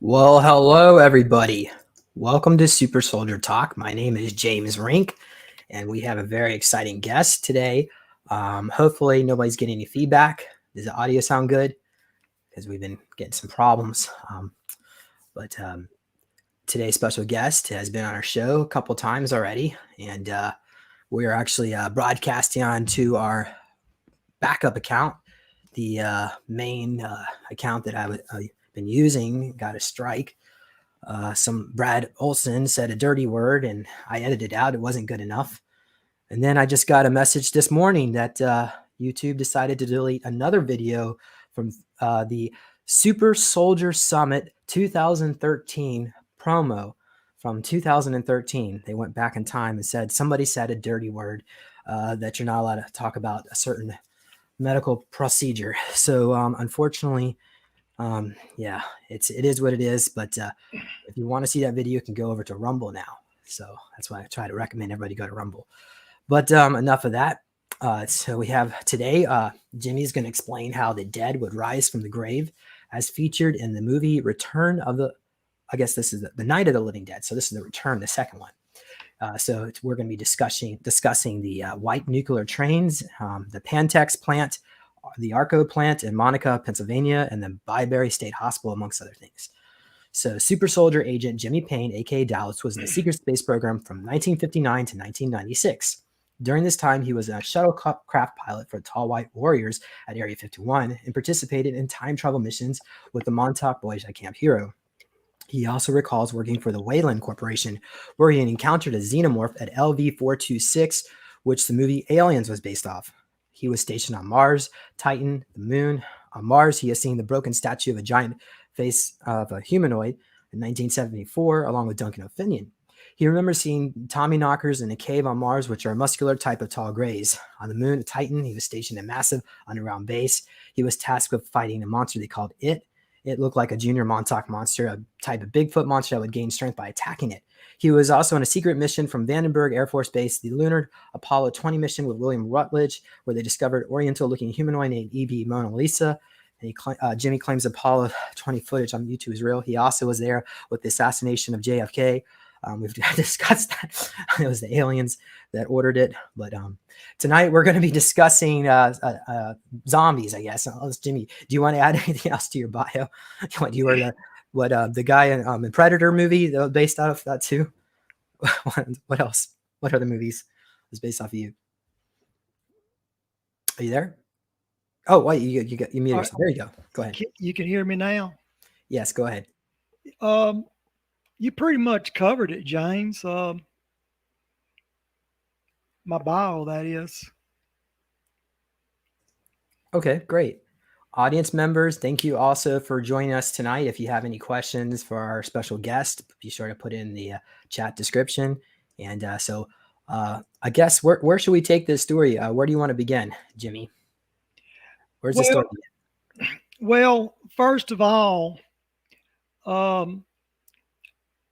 Well, hello, everybody. Welcome to Super Soldier Talk. My name is James Rink, and we have a very exciting guest today. Hopefully, nobody's getting any feedback. Does the audio sound good? Because we've been getting some problems. But today's special guest has been on our show a couple times already, and we are actually broadcasting onto our backup account. The main account that I've been using got a strike. Some Brad Olson said a dirty word, and I edited it out. It wasn't good enough. And then I just got a message this morning that YouTube decided to delete another video from the Super Soldier Summit 2013 promo from 2013. They went back in time and said somebody said a dirty word, that you're not allowed to talk about a certain medical procedure. So unfortunately, yeah, it is what it is. But if you want to see that video, you can go over to Rumble now. So that's why I try to recommend everybody go to Rumble. But enough of that. So we have today, Jimmy's going to explain how the dead would rise from the grave as featured in the movie Return of the, I guess this is the Night of the Living Dead. So this is the Return, the second one. So we're going to be discussing the white nuclear trains, the Pantex Plant, the Arco Plant in Monaca, Pennsylvania, and the Byberry State Hospital, amongst other things. So Super Soldier Agent Jimmy Paine, a.k.a. Dallas, was in the secret space program from 1959 to 1996. During this time, he was a shuttlecraft pilot for Tall White Warriors at Area 51 and participated in time travel missions with the Montauk Boys at Camp Hero. He also recalls working for the Weyland Corporation, where he encountered a xenomorph at LV-426, which the movie Aliens was based off. He was stationed on Mars, Titan, the Moon. On Mars, he has seen the broken statue of a giant face of a humanoid in 1974, along with Duncan O'finoian. He remembers seeing Tommyknockers in a cave on Mars, which are a muscular type of tall grays. On the Moon, Titan, he was stationed in a massive underground base. He was tasked with fighting a monster they called It. It looked like a junior Montauk monster, a type of Bigfoot monster that would gain strength by attacking it. He was also on a secret mission from Vandenberg Air Force Base, the Lunar Apollo 20 mission with William Rutledge, where they discovered oriental-looking humanoid named E.B. Mona Lisa. And Jimmy claims Apollo 20 footage on YouTube is real. He also was there with the assassination of JFK. We've discussed that. It was the aliens that ordered it. But tonight we're going to be discussing zombies, I guess. Jimmy, do you want to add anything else to your bio? You were the guy in Predator movie that was based out of that too? What else? What other movies was based off of you? Are you there? Oh, wait, you muted yourself. There you go. Go ahead. You can hear me now? Yes, go ahead. You pretty much covered it, James. My bio, that is. Okay, great. Audience members, thank you also for joining us tonight. If you have any questions for our special guest, be sure to put in the chat description. And I guess where should we take this story? Where do you want to begin, Jimmy? Where's the story begin? Well, first of all,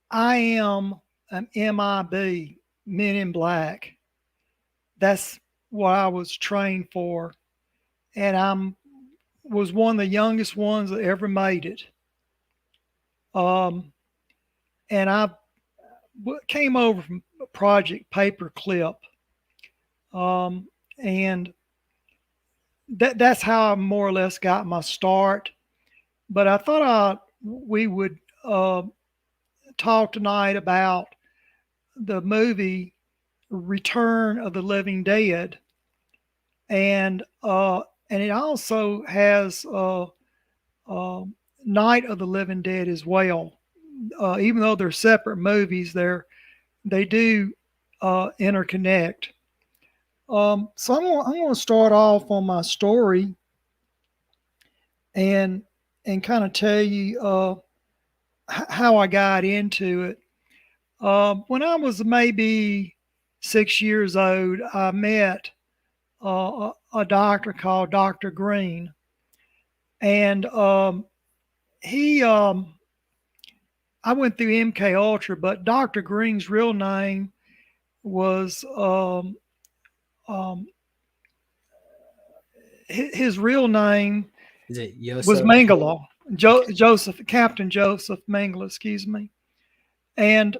I am an MIB, Men in Black. That's what I was trained for. And I was one of the youngest ones that ever made it. And I came over from Project Paperclip. And that's how I more or less got my start. But I thought we would talk tonight about the movie Return of the Living Dead, and it also has Night of the Living Dead as well. Even though they're separate movies, they do interconnect. So I'm going to start off on my story and kind of tell you how I got into it. When I was maybe 6 years old, I met a doctor called Dr. Green, and he I went through MK Ultra, but Dr. Green's real name was his real name Is it Yoso? was Mengele. Captain Joseph Mengele, excuse me. And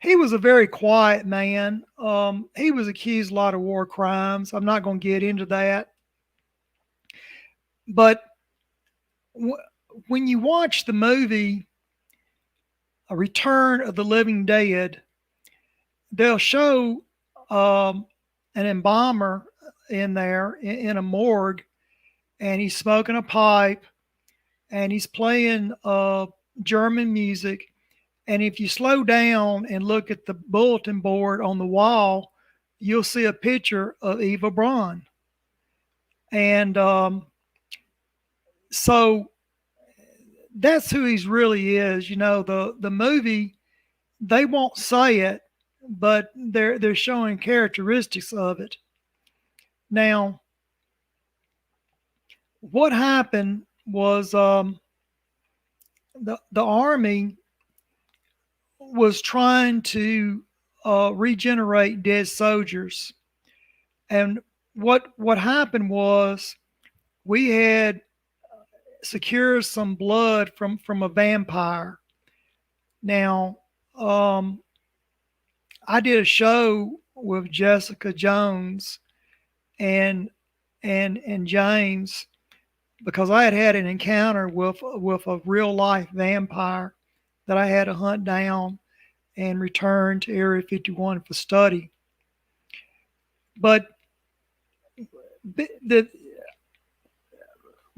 he was a very quiet man. He was accused of a lot of war crimes. I'm not going to get into that. But when you watch the movie A Return of the Living Dead, they'll show an embalmer in there in a morgue, and he's smoking a pipe, and he's playing German music. And if you slow down and look at the bulletin board on the wall, you'll see a picture of Eva Braun. And so that's who he really is. You know, the movie, they won't say it, but they're showing characteristics of it. Now, what happened was the Army was trying to regenerate dead soldiers, and what happened was we had secured some blood from a vampire. Now, I did a show with Jessica Jones and James, because I had an encounter with a real life vampire that I had to hunt down and return to Area 51 for study. But the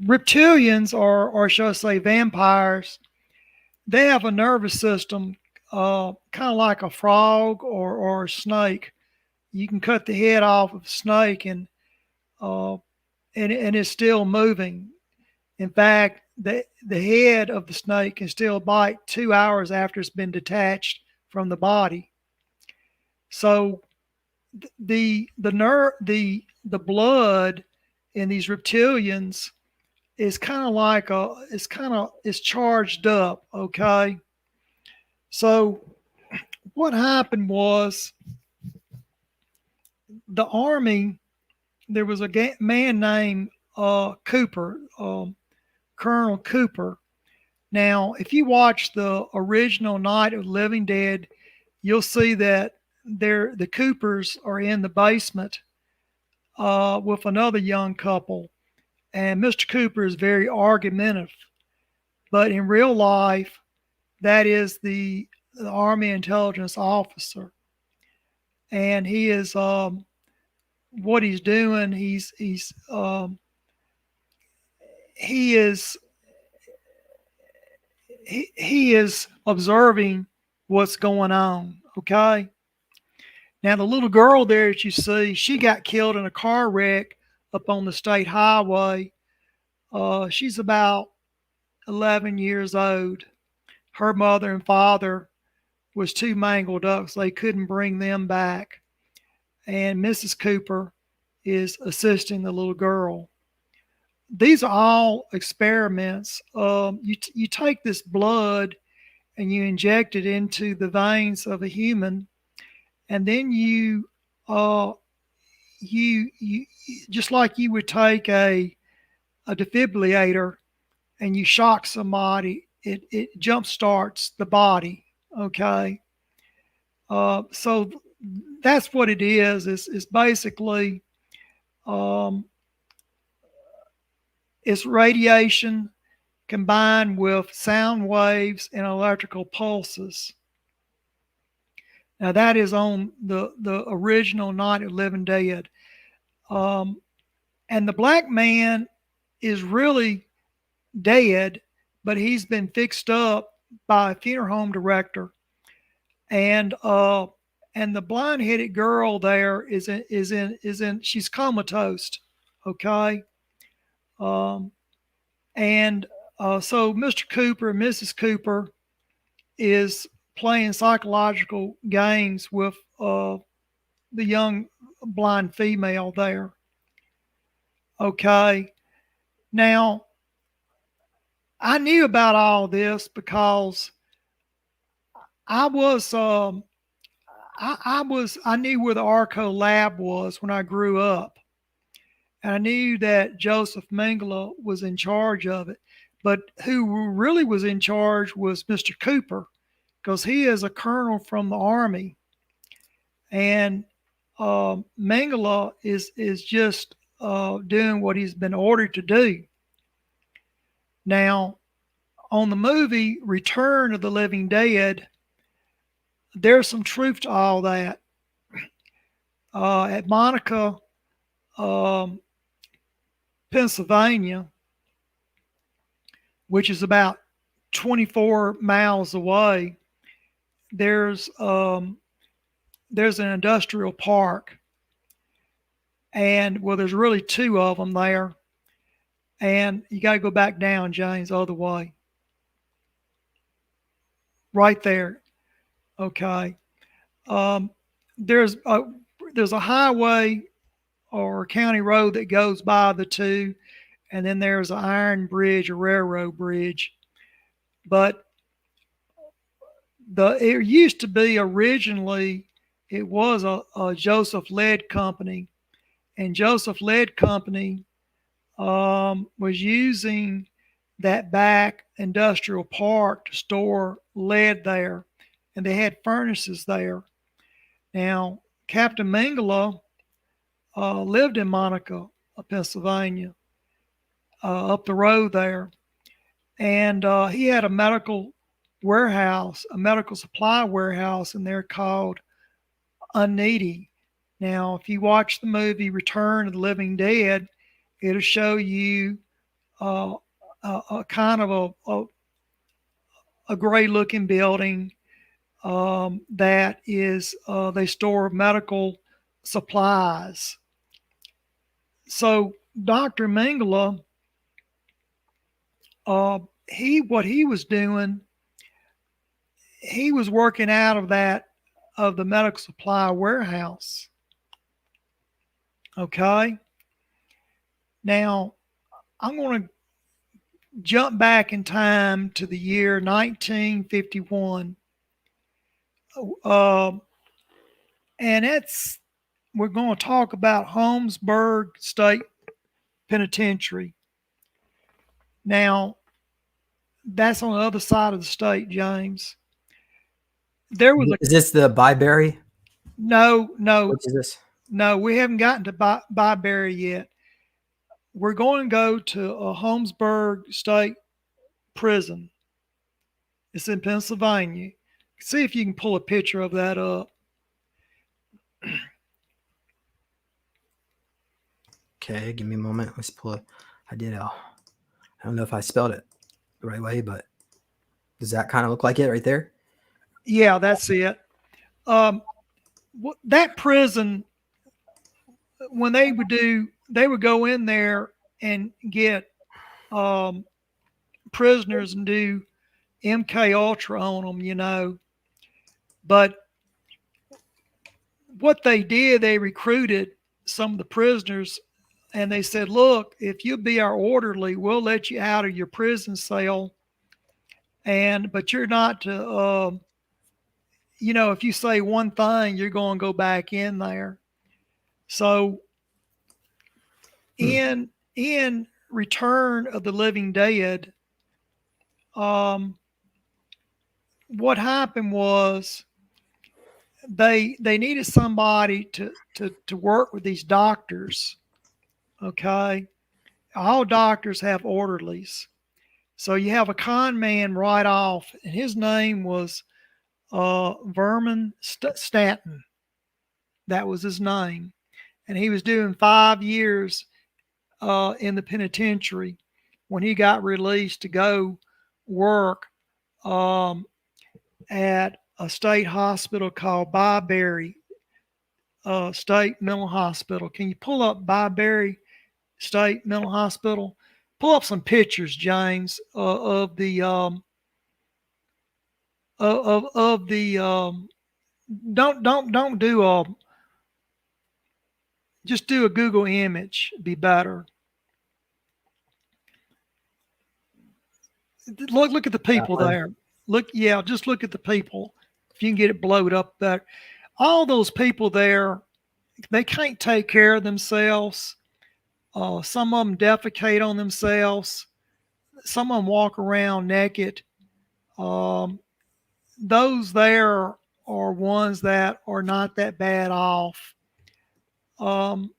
reptilians, or shall I say vampires, they have a nervous system kind of like a frog or a snake. You can cut the head off of a snake and it's still moving. In fact, the head of the snake can still bite 2 hours after it's been detached from the body. So the blood in these reptilians is kind of like it's charged up. Okay. So what happened was the Army, there was a man named Cooper, Colonel Cooper. Now, if you watch the original Night of the Living Dead, you'll see that the Coopers are in the basement with another young couple. And Mr. Cooper is very argumentative. But in real life, that is the Army intelligence officer. And he is, what he's doing, he is observing what's going on. Okay. Now, the little girl there that you see, she got killed in a car wreck up on the state highway. She's about 11 years old. Her mother and father was too mangled up, so they couldn't bring them back. And Mrs. Cooper is assisting the little girl. These are all experiments. You take this blood and you inject it into the veins of a human, and then you just like you would take a defibrillator and you shock somebody, it jump starts the body. Okay. So that's what it is. It's basically it's radiation combined with sound waves and electrical pulses. Now that is on the original Night of the Living Dead. And the black man is really dead, but he's been fixed up by a funeral home director. And the blind-headed girl there is in she's comatose. Okay. So Mr. Cooper and Mrs. Cooper is playing psychological games with the young blind female there. Okay. Now, I knew about all this because I knew where the Arco lab was when I grew up. and I knew that Joseph Mengele was in charge of it. But who really was in charge was Mr. Cooper, because he is a colonel from the Army, and Mengele is just doing what he's been ordered to do. Now, on the movie Return of the Living Dead, there's some truth to all that. At Monaca, Pennsylvania, which is about 24 miles away, there's an industrial park, and well, there's really two of them there, and you got to go back down, James, the other way, right there. Okay, there's a highway or a county road that goes by the two, and then there's an iron bridge, a railroad bridge. But it used to be originally, it was a Joseph Lead Company, and Joseph Lead Company was using that back industrial park to store lead there, and they had furnaces there. Now, Captain Mengele lived in Monaca, Pennsylvania, up the road there, and he had a medical warehouse, a medical supply warehouse in there called Unneedy. Now, if you watch the movie Return of the Living Dead, it'll show you a kind of a gray-looking building that is they store medical supplies. So Dr. Mengele, what he was doing, he was working out of the medical supply warehouse. Okay. Now, I'm going to jump back in time to the year 1951. And we're going to talk about Holmesburg State Penitentiary. Now, that's on the other side of the state, James. Is this the Byberry? No. What is this? No, we haven't gotten to Byberry yet. We're going to go to a Holmesburg State Prison. It's in Pennsylvania. See if you can pull a picture of that up. Okay, give me a moment. Let's pull it. I don't know if I spelled it the right way, but does that kind of look like it right there? Yeah, that's it. That prison, when they would go in there and get prisoners and do MK Ultra on them, But what they did, they recruited some of the prisoners, and they said, look, if you'll be our orderly, we'll let you out of your prison cell. But you're not to, if you say one thing, you're going to go back in there. So in Return of the Living Dead, what happened was they needed somebody to work with these doctors. Okay. All doctors have orderlies. So you have a con man right off, and his name was Vermin Stanton. That was his name. And he was doing 5 years in the penitentiary when he got released to go work at a state hospital called Byberry State Mental Hospital. Can you pull up Byberry State Mental Hospital? Pull up some pictures, James, of the don't do just do a Google image. It'd be better. Look at the people there. Just look at the people. If you can get it blowed up better. All those people there, they can't take care of themselves. Some of them defecate on themselves. Some of them walk around naked. Um, those there are ones that are not that bad off. Um,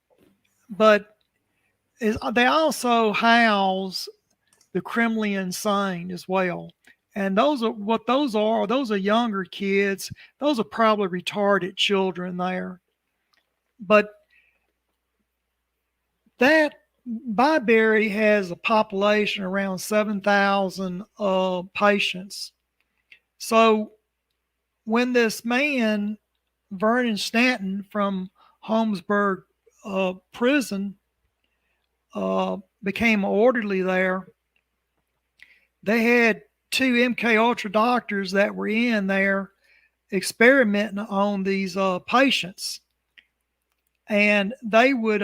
but they also house the criminally insane as well. And those are what those are. Those are younger kids. Those are probably retarded children there. But that Byberry has a population around 7,000 patients. So when this man, Vernon Stanton from Holmesburg prison, became orderly there, they had two MK Ultra doctors that were in there experimenting on these patients, and they would,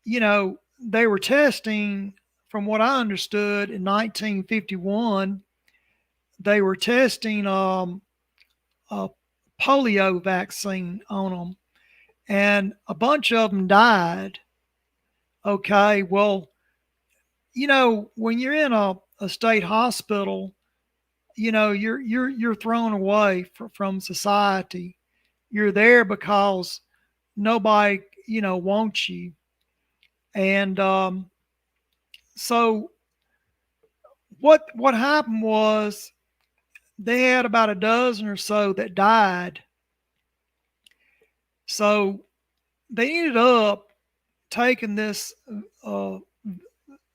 they were testing. From what I understood, in 1951, they were testing a polio vaccine on them, and a bunch of them died. Okay, well, when you're in a state hospital, you're thrown away from society. You're there because nobody wants you, and so what happened was they had about a dozen or so that died. So they ended up taking this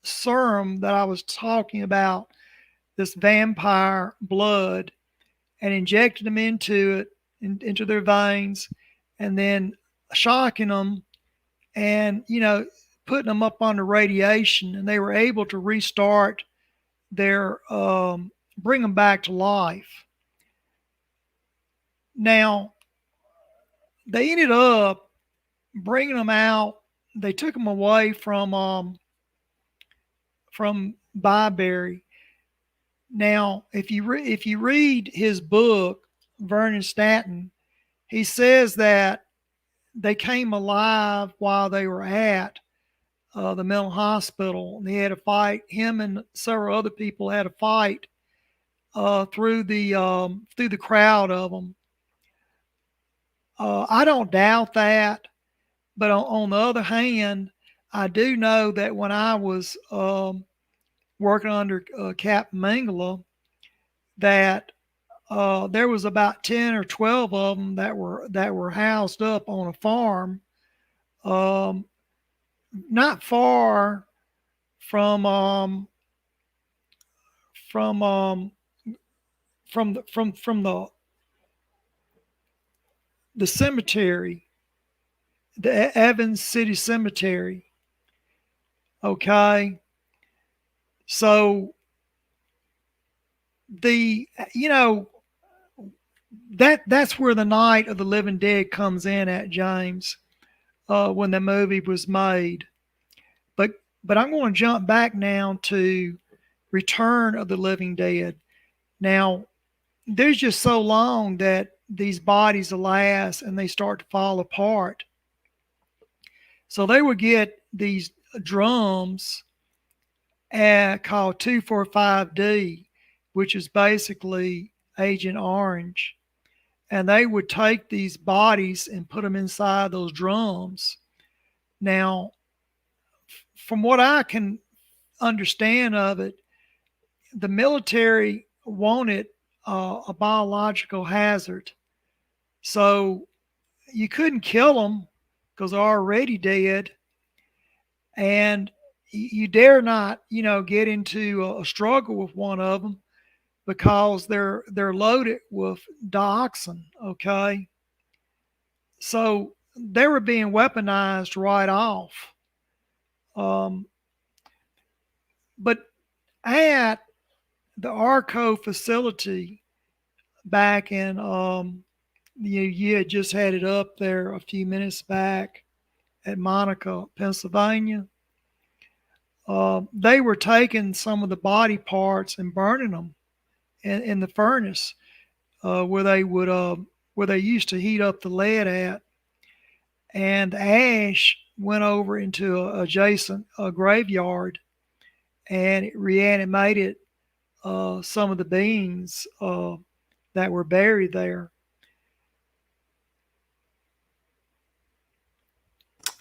serum that I was talking about, this vampire blood, and injected them into their veins, and then shocking them, and putting them up under radiation, and they were able to restart their bring them back to life. Now they ended up bringing them out. They took them away from Byberry. Now, if you read his book, Vernon Stanton, he says that they came alive while they were at the mental hospital. And they had a fight. Him and several other people had a fight through the crowd of them. I don't doubt that, but on the other hand, I do know that when I was working under Captain Mingala, that there was about 10 or 12 of them that were housed up on a farm, not far from the cemetery, the Evans City Cemetery. Okay, so that's where the Night of the Living Dead comes in at, James, when the movie was made. But I'm going to jump back now to Return of the Living Dead. Now, there's just so long that these bodies last and they start to fall apart. So they would get these drums called 245D, which is basically Agent Orange. And they would take these bodies and put them inside those drums. Now, from what I can understand of it, the military wanted a biological hazard. So you couldn't kill them because they're already dead. And you dare not, get into a struggle with one of them because they're loaded with dioxin. Okay. So they were being weaponized right off. But at the Arco facility back in, you had just had it up there a few minutes back at Monaca, Pennsylvania. They were taking some of the body parts and burning them in the furnace where they used to heat up the lead at, and the ash went over into a adjacent graveyard, and it reanimated some of the beings that were buried there.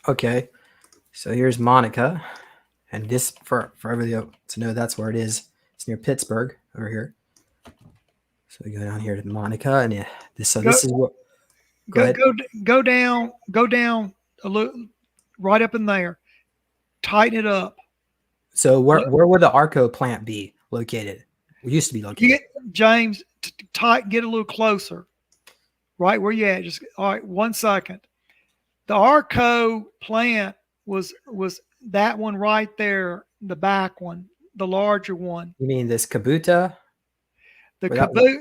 Okay, so here's Monaca, and this for everybody to know that's where it is. It's near Pittsburgh over here. So we go down here to Monaca, and yeah, this Go is what. Go go ahead. go down a little, right up in there. Tighten it up. So where would the Arco plant be located? It used to be located. James, get a little closer. Right where you at. Just all right. 1 second. The Arco plant was that one right there, the back one, the larger one. You mean this Kabuta? The Kabuta.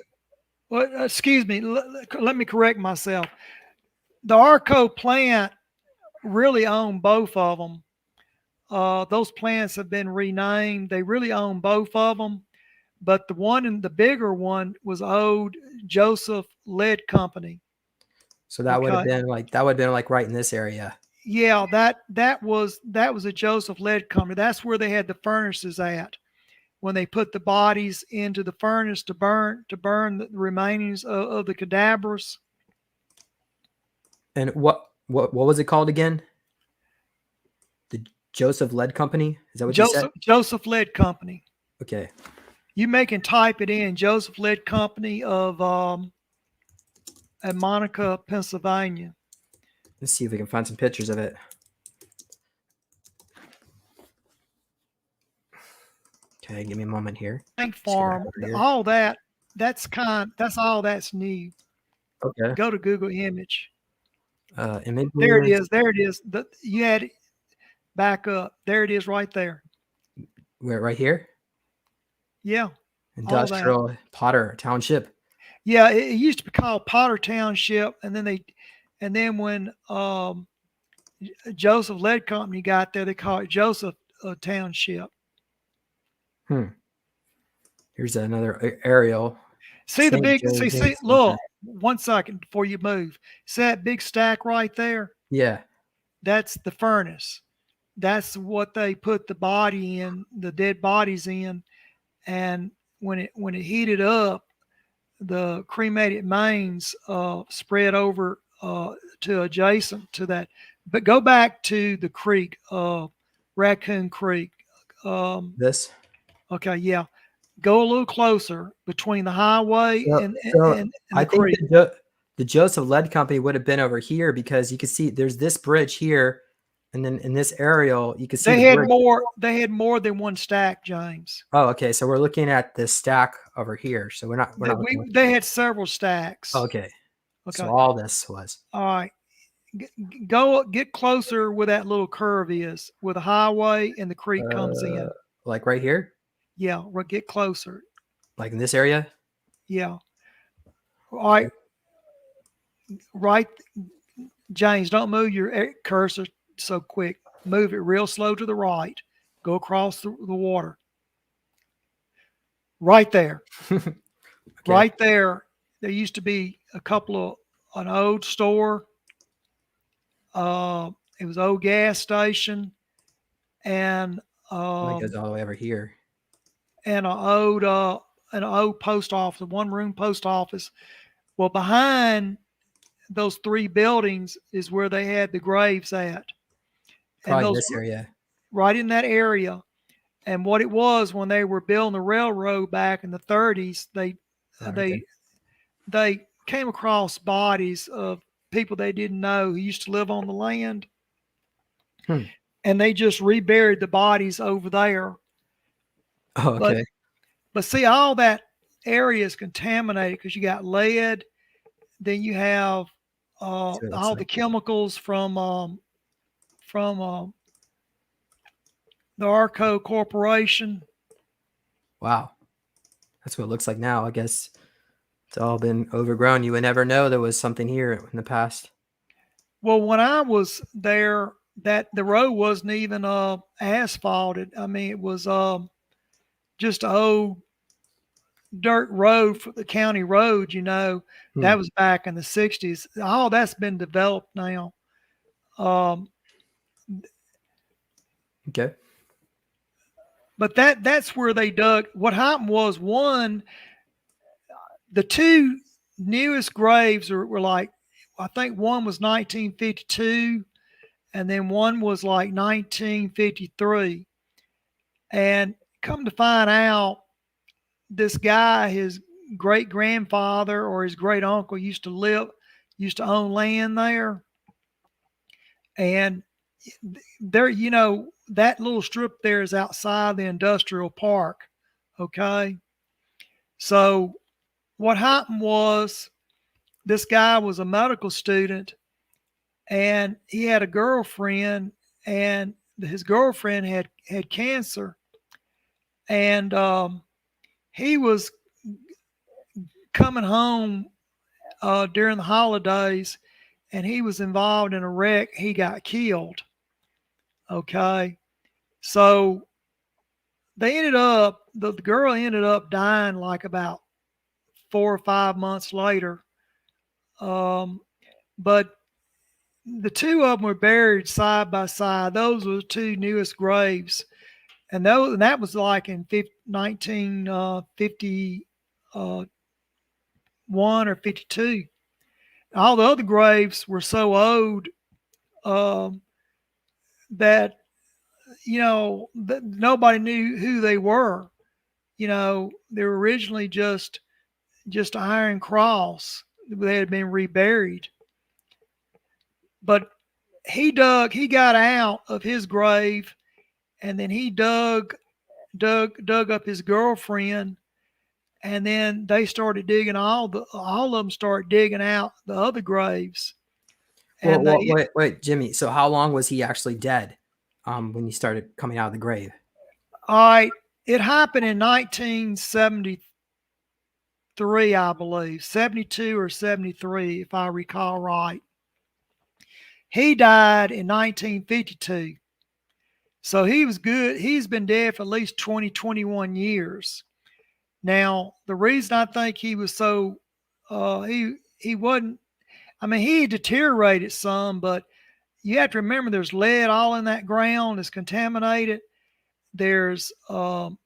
Well, excuse me. Let me correct myself. The Arco plant really owned both of them. Those plants have been renamed. They really own both of them. But the one in the bigger one was old Joseph Lead Company. So that would have been like right in this area. Yeah, that was a Joseph Lead Company. That's where they had the furnaces at. When they put the bodies into the furnace to burn the remainings of the cadavers. And what was it called again? The Joseph Lead Company? Is that what you said? Joseph Lead Company. Okay. You can type it in, Joseph Lead Company of at Monaca, Pennsylvania. Let's see if we can find some pictures of it. Okay, give me a moment here. Tank farm, all that's all that's new. Okay. Go to Google Image. Image. There it is. You had it back up. There it is right there. Where, right here? Yeah. Industrial Potter Township. Yeah, it used to be called Potter Township, and then when Joseph Lead Company got there, they called it Joseph Township. Here's another aerial. See the big. See, look. 1 second before you move. See that big stack right there? Yeah. That's the furnace. That's what they put the body in, the dead bodies in, and when it heated up, the cremated mains spread over to adjacent to that. But go back to the creek, Raccoon Creek. This? Okay, yeah. Go a little closer between the highway and the creek. Think the Joseph Lead Company would have been over here, because you can see there's this bridge here, and then in this aerial you can see they had more than one stack, James. Oh, okay. So we're looking at this stack over here. So we're not they had several stacks. Okay. So all this was. All right. Get closer where that little curve is, where the highway and the creek comes in. Like right here? Yeah, get closer. Like in this area? Yeah. All right. Right. James, don't move your cursor so quick. Move it real slow to the right. Go across the water. Right there. Okay. Right there. There used to be an old store. It was an old gas station, and it goes all the way over here. And an old post office, a one-room post office. Well, behind those three buildings is where they had the graves at. Probably in this area. Right in that area. And what it was, when they were building the railroad back in the 30s, they came across bodies of people they didn't know who used to live on the land. And they just reburied the bodies over there. Oh, okay. But see, all that area is contaminated because you got lead. Then you have all the chemicals from the Arco Corporation. Wow. That's what it looks like now. I guess it's all been overgrown. You would never know there was something here in the past. Well, when I was there, the road wasn't even asphalted. I mean, it was just an old dirt road for the county road, That was back in the 60s. All that's been developed now. Okay. But that's where they dug. What happened was the two newest graves were like, I think one was 1952 and then one was like 1953. And come to find out, this guy, his great grandfather or his great uncle used to own land there. And there, that little strip there is outside the industrial park. Okay. So what happened was this guy was a medical student and he had a girlfriend, and his girlfriend had cancer. And he was coming home during the holidays, and he was involved in a wreck. He got killed. Okay. So the girl ended up dying like about 4 or 5 months later. But the two of them were buried side by side. Those were the two newest graves. And that was like in 1951 or 52. All the other graves were so old that nobody knew who they were. They were originally just an iron cross. They had been reburied. But he got out of his grave, and then he dug up his girlfriend, and then they started digging all of them started digging out the other graves. And wait, Jimmy. So how long was he actually dead when he started coming out of the grave? All right. It happened in 1973, I believe, 72 or 73, if I recall right. He died in 1952. So he was good. He's been dead for at least 20, 21 years. Now, the reason I think he was so, he wasn't, I mean, he deteriorated some, but you have to remember there's lead all in that ground. It's contaminated. There's all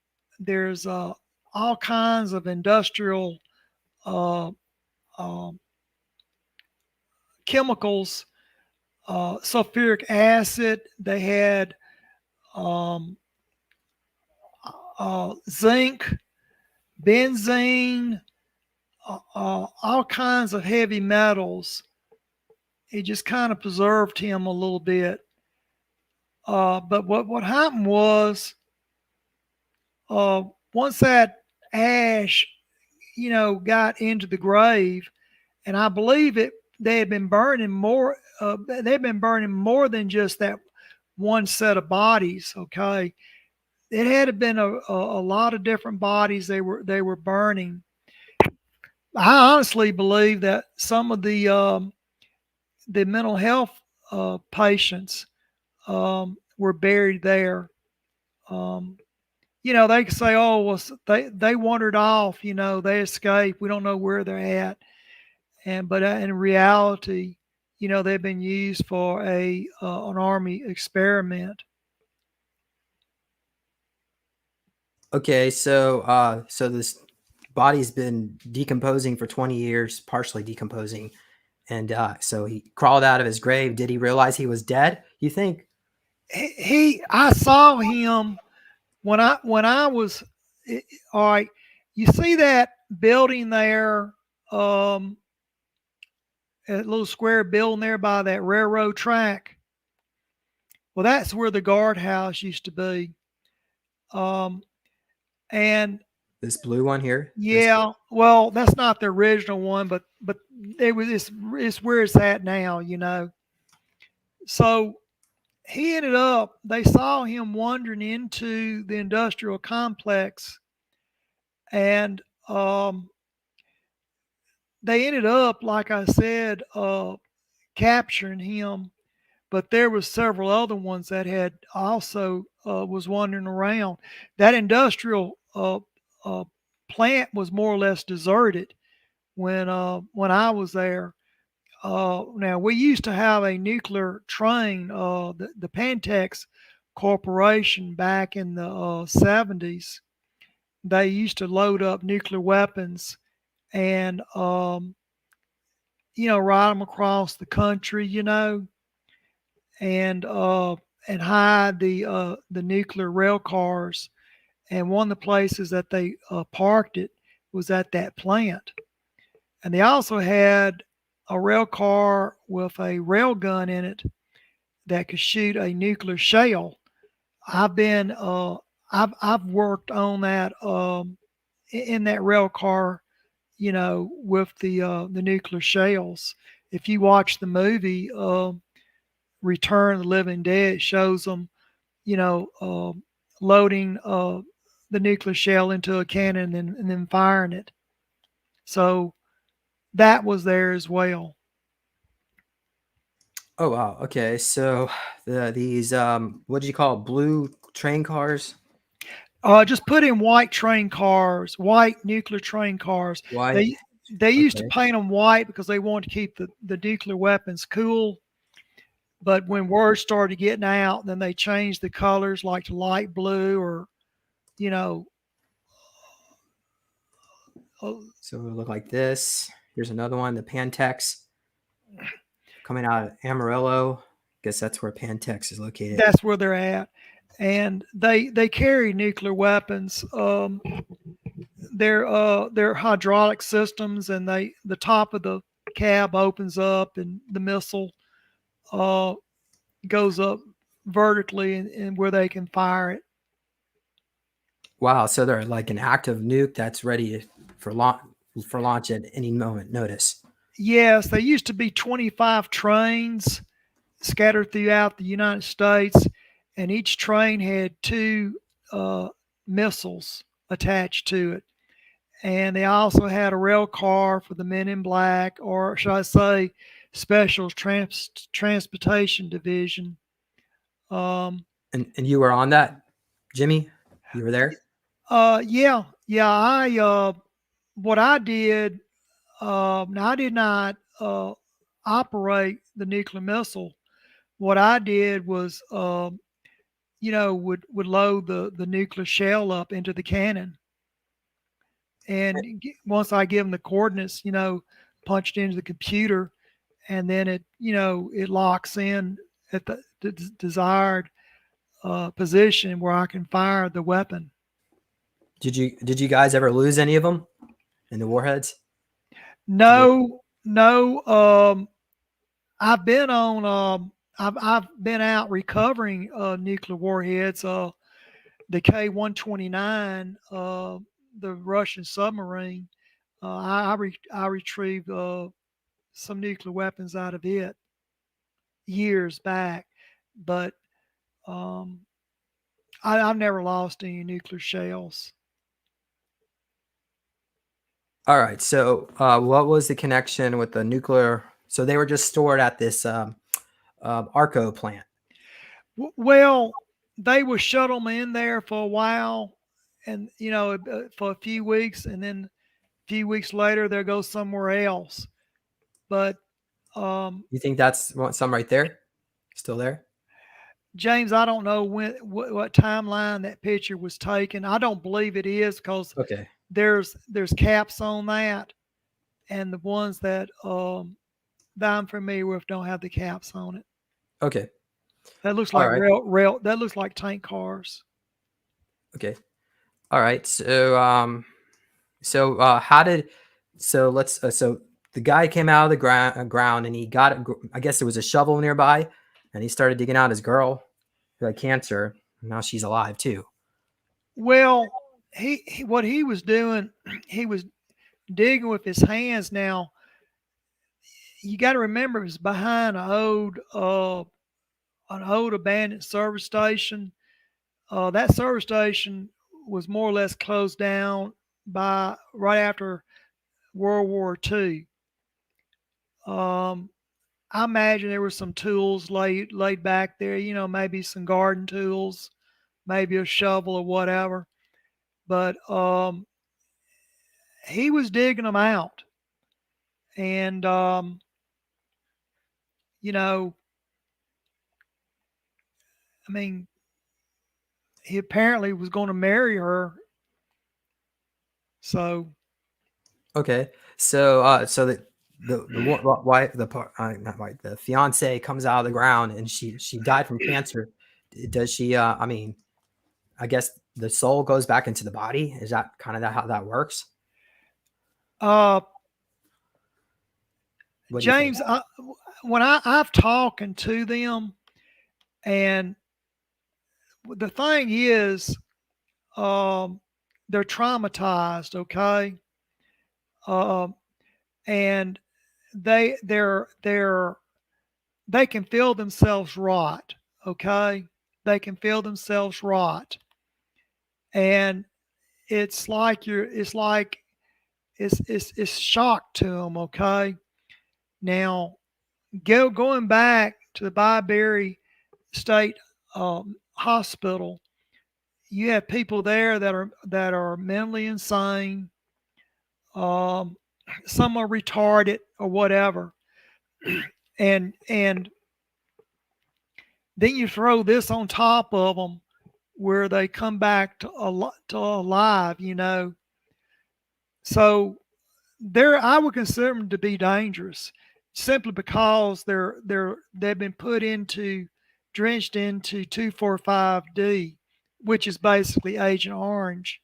kinds of industrial chemicals, sulfuric acid. They had zinc, benzene, all kinds of heavy metals. It just kind of preserved him a little bit. But what happened was, once that ash, got into the grave, and I believe they had been burning more. They've been burning more than just that one set of bodies. Okay, it had been a lot of different bodies they were burning. I honestly believe that some of the mental health patients were buried there. They could say, "Oh, well, they wandered off. They escaped. We don't know where they're at." But in reality, they've been used for an army experiment. Okay, so this body's been decomposing for 20 years, partially decomposing, and so he crawled out of his grave. Did he realize he was dead, you think? I saw him when I was all right. You see that building there, a little square building there by that railroad track? Well, that's where the guardhouse used to be. And this blue one here? Yeah, well, that's not the original one, but it's where it's at now, So they saw him wandering into the industrial complex, and they ended up, like I said, capturing him. But there was several other ones that had also was wandering around. That industrial plant was more or less deserted when I was there. Now we used to have a nuclear train, the Pantex Corporation back in the 70s. They used to load up nuclear weapons and ride them across the country, and hide the nuclear rail cars. And one of the places that they parked it was at that plant. And they also had a rail car with a rail gun in it that could shoot a nuclear shell. I've been I've worked on that in that rail car, with the nuclear shells. If you watch the movie Return of the Living Dead, it shows them, loading the nuclear shell into a cannon and then firing it. So that was there as well. Oh wow. Okay. So these what do you call it? Blue train cars? Just put in white train cars, white nuclear train cars. White. They used to Okay. paint them white because they wanted to keep the nuclear weapons cool. But when word started getting out, then they changed the colors like to light blue or, you know, uh, So it'll look like this. Here's another one, the Pantex coming out of Amarillo. Guess that's where Pantex is located. that's where they're at. And they carry nuclear weapons. They're hydraulic systems, and the top of the cab opens up, and the missile uh, goes up vertically, and where they can fire it. Wow. So they're like an active nuke that's ready for launch at any moment. Notice. Yes, there used to be 25 trains scattered throughout the United States, and each train had two uh, missiles attached to it. And they also had a rail car for the Men in Black, or should I say, Special Transportation Division. Um, And you were on that, Jimmy? You were there? yeah. What I did. Now I did not operate the nuclear missile. What I did was, would load the nuclear shell up into the cannon, and once I give them the coordinates, punched into the computer, and then it locks in at the desired position where I can fire the weapon. Did you guys ever lose any of them in the warheads? Did they? No, no. I've been on. I've been out recovering nuclear warheads. The K-129, the Russian submarine. I retrieved some nuclear weapons out of it years back, but um, I've never lost any nuclear shells. All right. So, what was the connection with the nuclear? So they were just stored at this Arco plant. Well, they would shuttle me in there for a while, and for a few weeks, and then a few weeks later they'll go somewhere else. But um, You think that's some right there? Still there? James, I don't know what timeline that picture was taken. I don't believe it is because Okay. there's caps on that, and the ones that I'm familiar with don't have the caps on it. Okay. That looks All like right. rail. That looks like tank cars. Okay. All right. So how did so let's so the guy came out of the ground and he got it. I guess there was a shovel nearby, and he started digging out his girl who had cancer. Now she's alive too. Well, what he was doing, he was digging with his hands. Now you got to remember, it was behind an old abandoned service station. That service station was more or less closed down by right after World War II. Um, I imagine there were some tools laid back there. Maybe some garden tools, maybe a shovel or whatever. But he was digging them out, and you know, I mean, he apparently was going to marry her. So Okay. So the wife, not wife, the fiance comes out of the ground, and she died from cancer. Does she? I mean, I guess the soul goes back into the body. Is that kind of how that works? uh What do you think? James, when I've talking to them, and the thing is, they're traumatized, okay, um, and they're they can feel themselves rot, okay, they can feel themselves rot, and it's like it's shock to them, okay. Now, going back to the Byberry State Hospital, you have people there that are mentally insane. Um, some are retarded or whatever, and then you throw this on top of them, where they come back to alive. So I would consider them to be dangerous, simply because they've been drenched into 245D, which is basically Agent Orange.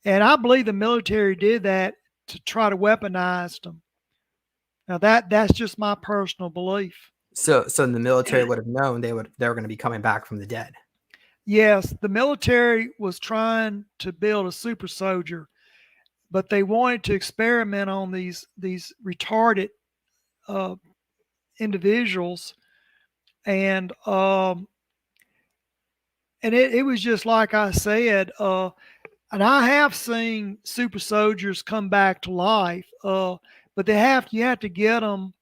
And I believe the military did that to try to weaponize them. Now that's just my personal belief. So the military would have known they were going to be coming back from the dead. Yes, the military was trying to build a super soldier, but they wanted to experiment on these retarded uh, individuals, and it was just like I said. And I have seen super soldiers come back to life, but you have to get them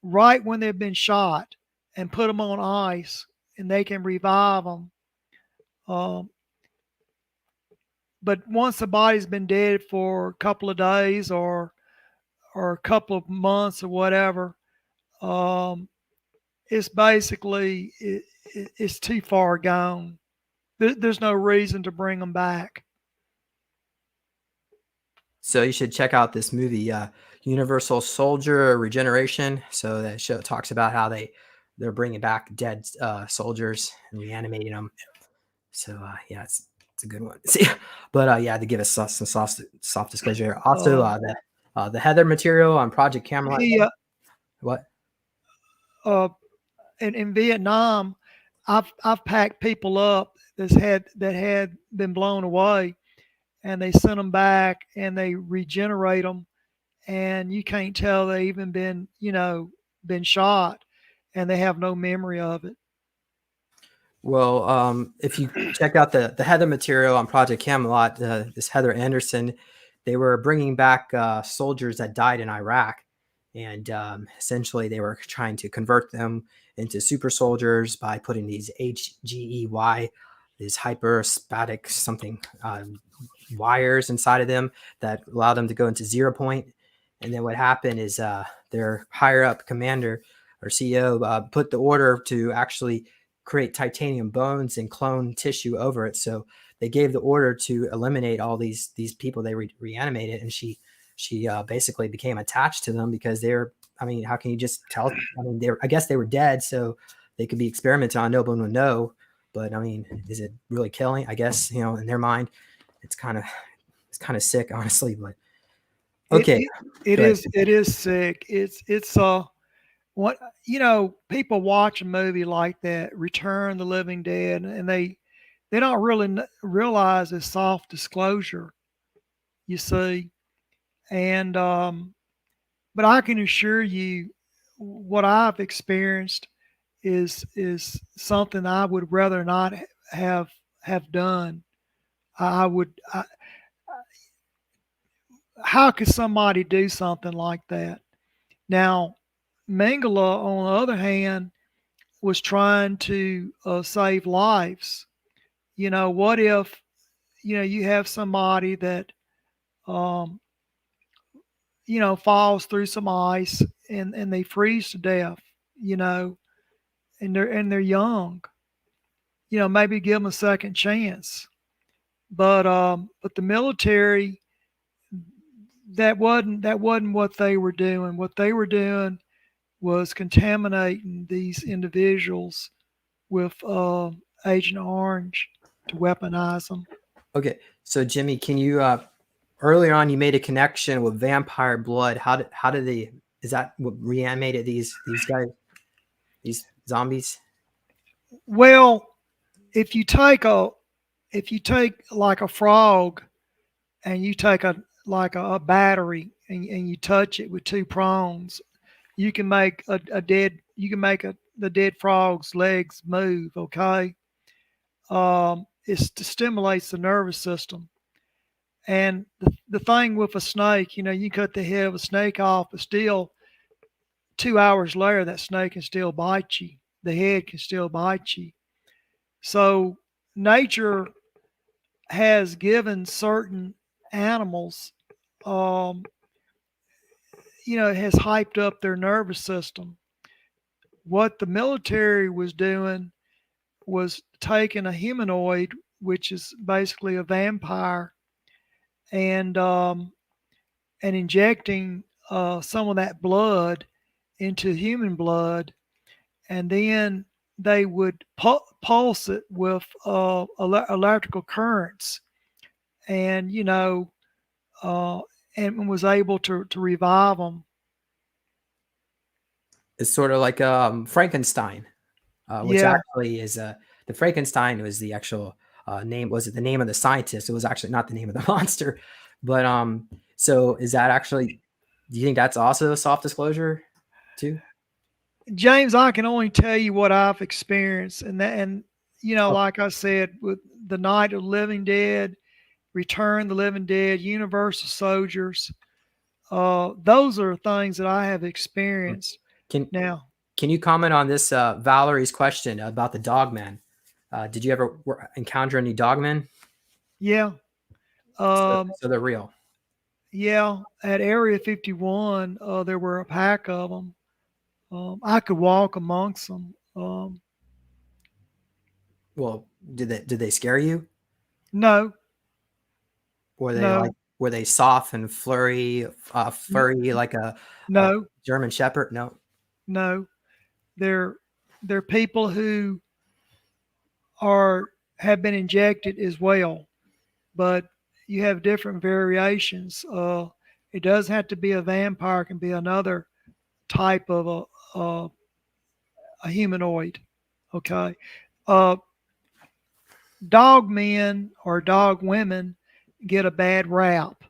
right when they've been shot and put them on ice, and they can revive them. Um, but once the body's been dead for a couple of days, or a couple of months or whatever, um, it's basically it's too far gone. There's no reason to bring them back. So you should check out this movie, Universal Soldier Regeneration. So that show talks about how they're bringing back dead soldiers and reanimating them. So yeah, it's a good one. See, but yeah, to give us some soft disclosure. Also, Uh, the Heather material on Project Camelot. he What? uh, in Vietnam, I've packed people up that had been blown away, and they sent them back and they regenerate them, and you can't tell they even been shot, and they have no memory of it. Well, if you check out the Heather material on Project Camelot, this Heather Anderson, they were bringing back soldiers that died in Iraq, and essentially they were trying to convert them into super soldiers by putting these HGEY, these hyperspatic something wires inside of them that allow them to go into 0 point. And then what happened is their higher up commander or CEO put the order to actually create titanium bones and clone tissue over it. So they gave the order to eliminate all these people they reanimated, and she basically became attached to them because they're. I mean, how can you just tell? I mean, I guess they were dead, so they could be experimented on. No one would know. But I mean, is it really killing? I guess in their mind, it's kind of sick, honestly. But It okay, it, it go ahead. is sick. It's what people watch a movie like that, Return the Living Dead, and they don't really realize it's soft disclosure. You see, and but I can assure you, what I've experienced is something I would rather not have have done. I would. How could somebody do something like that? Now, Mengele, on the other hand, was trying to save lives. What if you have somebody that um, falls through some ice, and they freeze to death, you know, and they're young. maybe give them a second chance. But the military, that wasn't what they were doing. What they were doing was contaminating these individuals with Agent Orange to weaponize them. Okay, so Jimmy, can you earlier on you made a connection with vampire blood. How did they, is that what reanimated these guys, these zombies? Well, if you take like a frog and you take a battery and you touch it with two prongs, you can make the dead frog's legs move. Okay, it stimulates the nervous system. And the thing with a snake, you cut the head of a snake off, but still 2 hours later, that snake can still bite you. The head can still bite you. So nature has given certain animals, it has hyped up their nervous system. What the military was doing was taking a humanoid, which is basically a vampire, and injecting some of that blood into human blood, and then they would pulse it with electrical currents, and and was able to revive them. It's sort of like Frankenstein, which Yeah, actually is the Frankenstein was the actual name. Was it the name of the scientist? It was actually not the name of the monster. But so is that actually? Do you think that's also a soft disclosure too? James, I can only tell you what I've experienced, Oh, like I said, with the Night of the Living Dead, Return of the Living Dead, Universal Soldiers. Those are things that I have mm. experienced. Can Now, can you comment on this Valerie's question about the dogman? Did you ever encounter any dogmen? yeah, So, um, so they're real. yeah, at Area 51, there were a pack of them. I could walk amongst them. Well, did they scare you? No, Were they like no, were they soft and n- furry like a no, German Shepherd? No. no. They're they're people who are have been injected as well, but you have different variations. It does have to be a vampire; it can be another type of a humanoid. Okay, uh, dog men or dog women get a bad rap.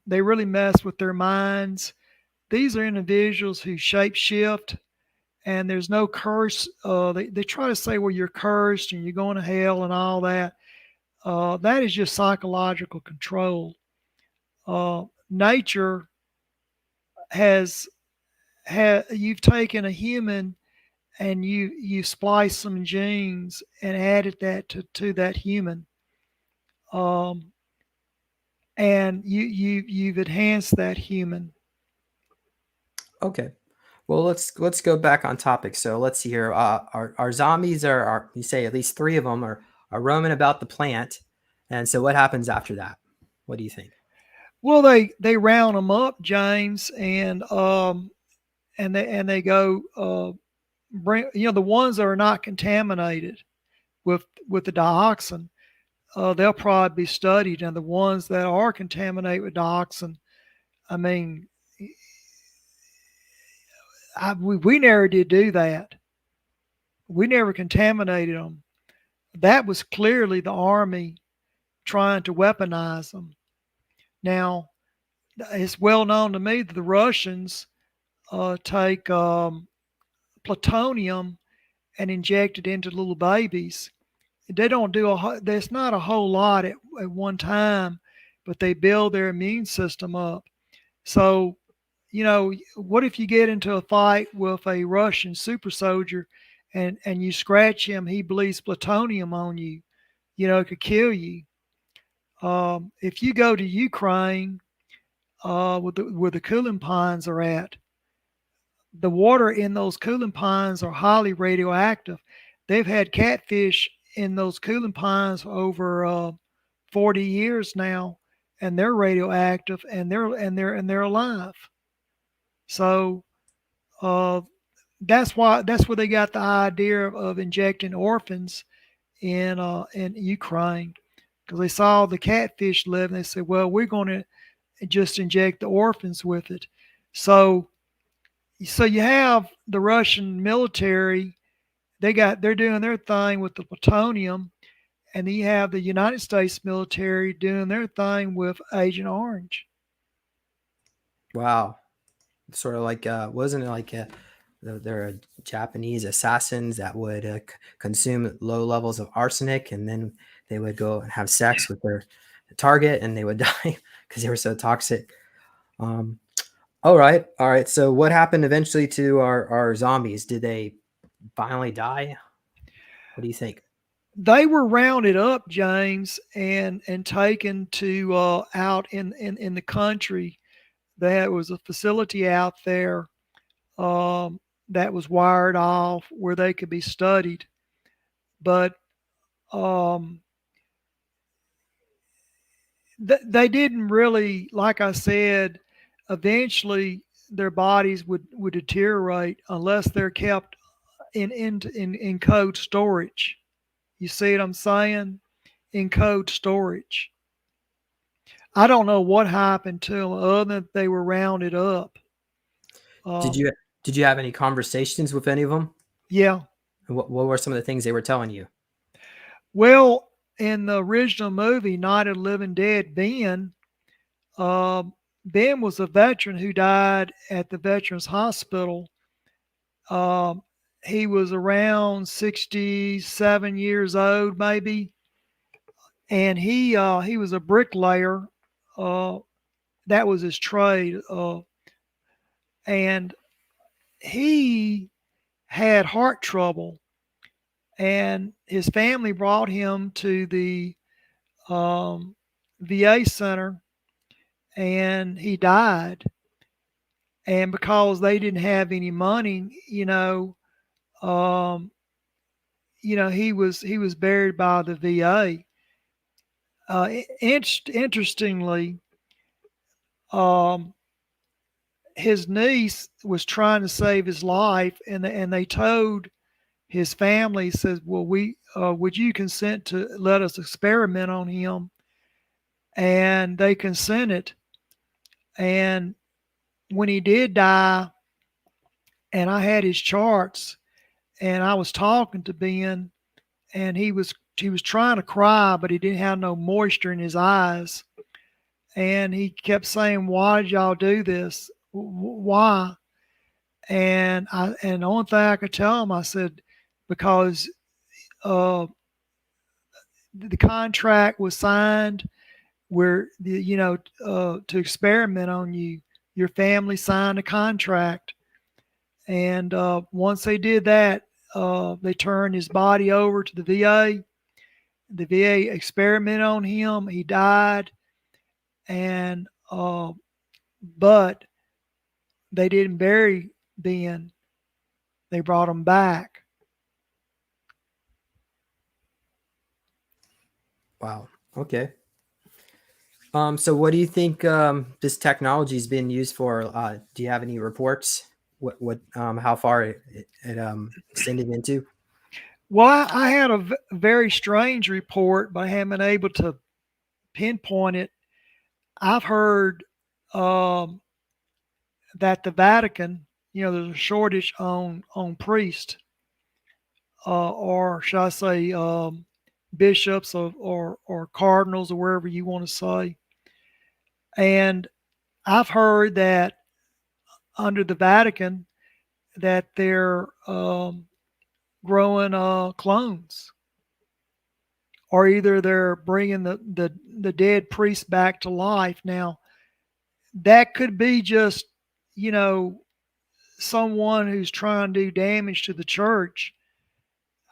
They really mess with their minds. These are individuals who shapeshift, and there's no curse. They try to say, well, you're cursed and you're going to hell and all that. That is just psychological control. Nature you've taken a human and you splice some genes and added that to that human, um, and you've enhanced that human. Okay. Well, let's go back on topic. So let's see here. Our zombies are you say at least three of them are roaming about the plant, and so what happens after that? What do you think? Well, they round them up, James, and they go bring the ones that are not contaminated with the dioxin. They'll probably be studied, and the ones that are contaminated with dioxin, I mean, we never did do that. We never contaminated them. That was clearly the Army trying to weaponize them. Now, it's well known to me that the Russians take plutonium and inject it into little babies. They don't do there's not a whole lot at one time, but they build their immune system up. So, what if you get into a fight with a Russian super soldier and you scratch him, he bleeds plutonium on you, it could kill you. If you go to Ukraine, where the cooling pines are at, the water in those cooling pines are highly radioactive. they've had catfish in those cooling ponds for over 40 years now, and they're radioactive, and they're alive. So uh, that's where they got the idea of injecting orphans in Ukraine, because they saw the catfish live, and they said, well, we're going to just inject the orphans with it. So you have the Russian military, they're doing their thing with the plutonium, and then you have the United States military doing their thing with Agent Orange. Wow. Sort of like, wasn't it like there are Japanese assassins that would consume low levels of arsenic, and then they would go and have sex with their target, and they would die because they were so toxic. Um, all right. All right. So what happened eventually to our zombies? Did they finally die? What do you think? They were rounded up, James, and taken to out in the country. There was a facility out there that was wired off where they could be studied. But um, they didn't really, like I said, eventually their bodies would deteriorate unless they're kept in cold storage. You see what I'm saying? In cold storage. I don't know what happened to them other than they were rounded up. Did Um, you did you have any conversations with any of them? yeah. What were some of the things they were telling you? Well, in the original movie, Night of the Living Dead, Ben was a veteran who died at the Veterans Hospital. Um, he was around 67 years old, maybe, and he was a bricklayer. Uh, that was his trade, and he had heart trouble, and his family brought him to the um, VA center, and he died. And because they didn't have any money, um, he was buried by the VA. Interestingly, um, his niece was trying to save his life, and they told his family, says, "Well, we would you consent to let us experiment on him?" And they consented. And when he did die, and I had his charts, and I was talking to Ben, and he was trying to cry, but he didn't have no moisture in his eyes, and he kept saying, "Why did y'all do this? Why?" And the only thing I could tell him, I said, because uh, the contract was signed where to experiment on you. Your family signed a contract, and once they did that, they turned his body over to the VA. The VA experimented on him. He died, and but they didn't bury Ben. They brought him back. Wow. Okay. So what do you think this technology is being used for? Do you have any reports? How far it extended into? Well, I had a very strange report, but I haven't been able to pinpoint it. I've heard um, that the Vatican, there's a shortage on priests, or should I say, bishops or cardinals or wherever you want to say. And I've heard that under the Vatican that they're growing clones, or either they're bringing the dead priest back to life. Now, that could be just, you know, someone who's trying to do damage to the church.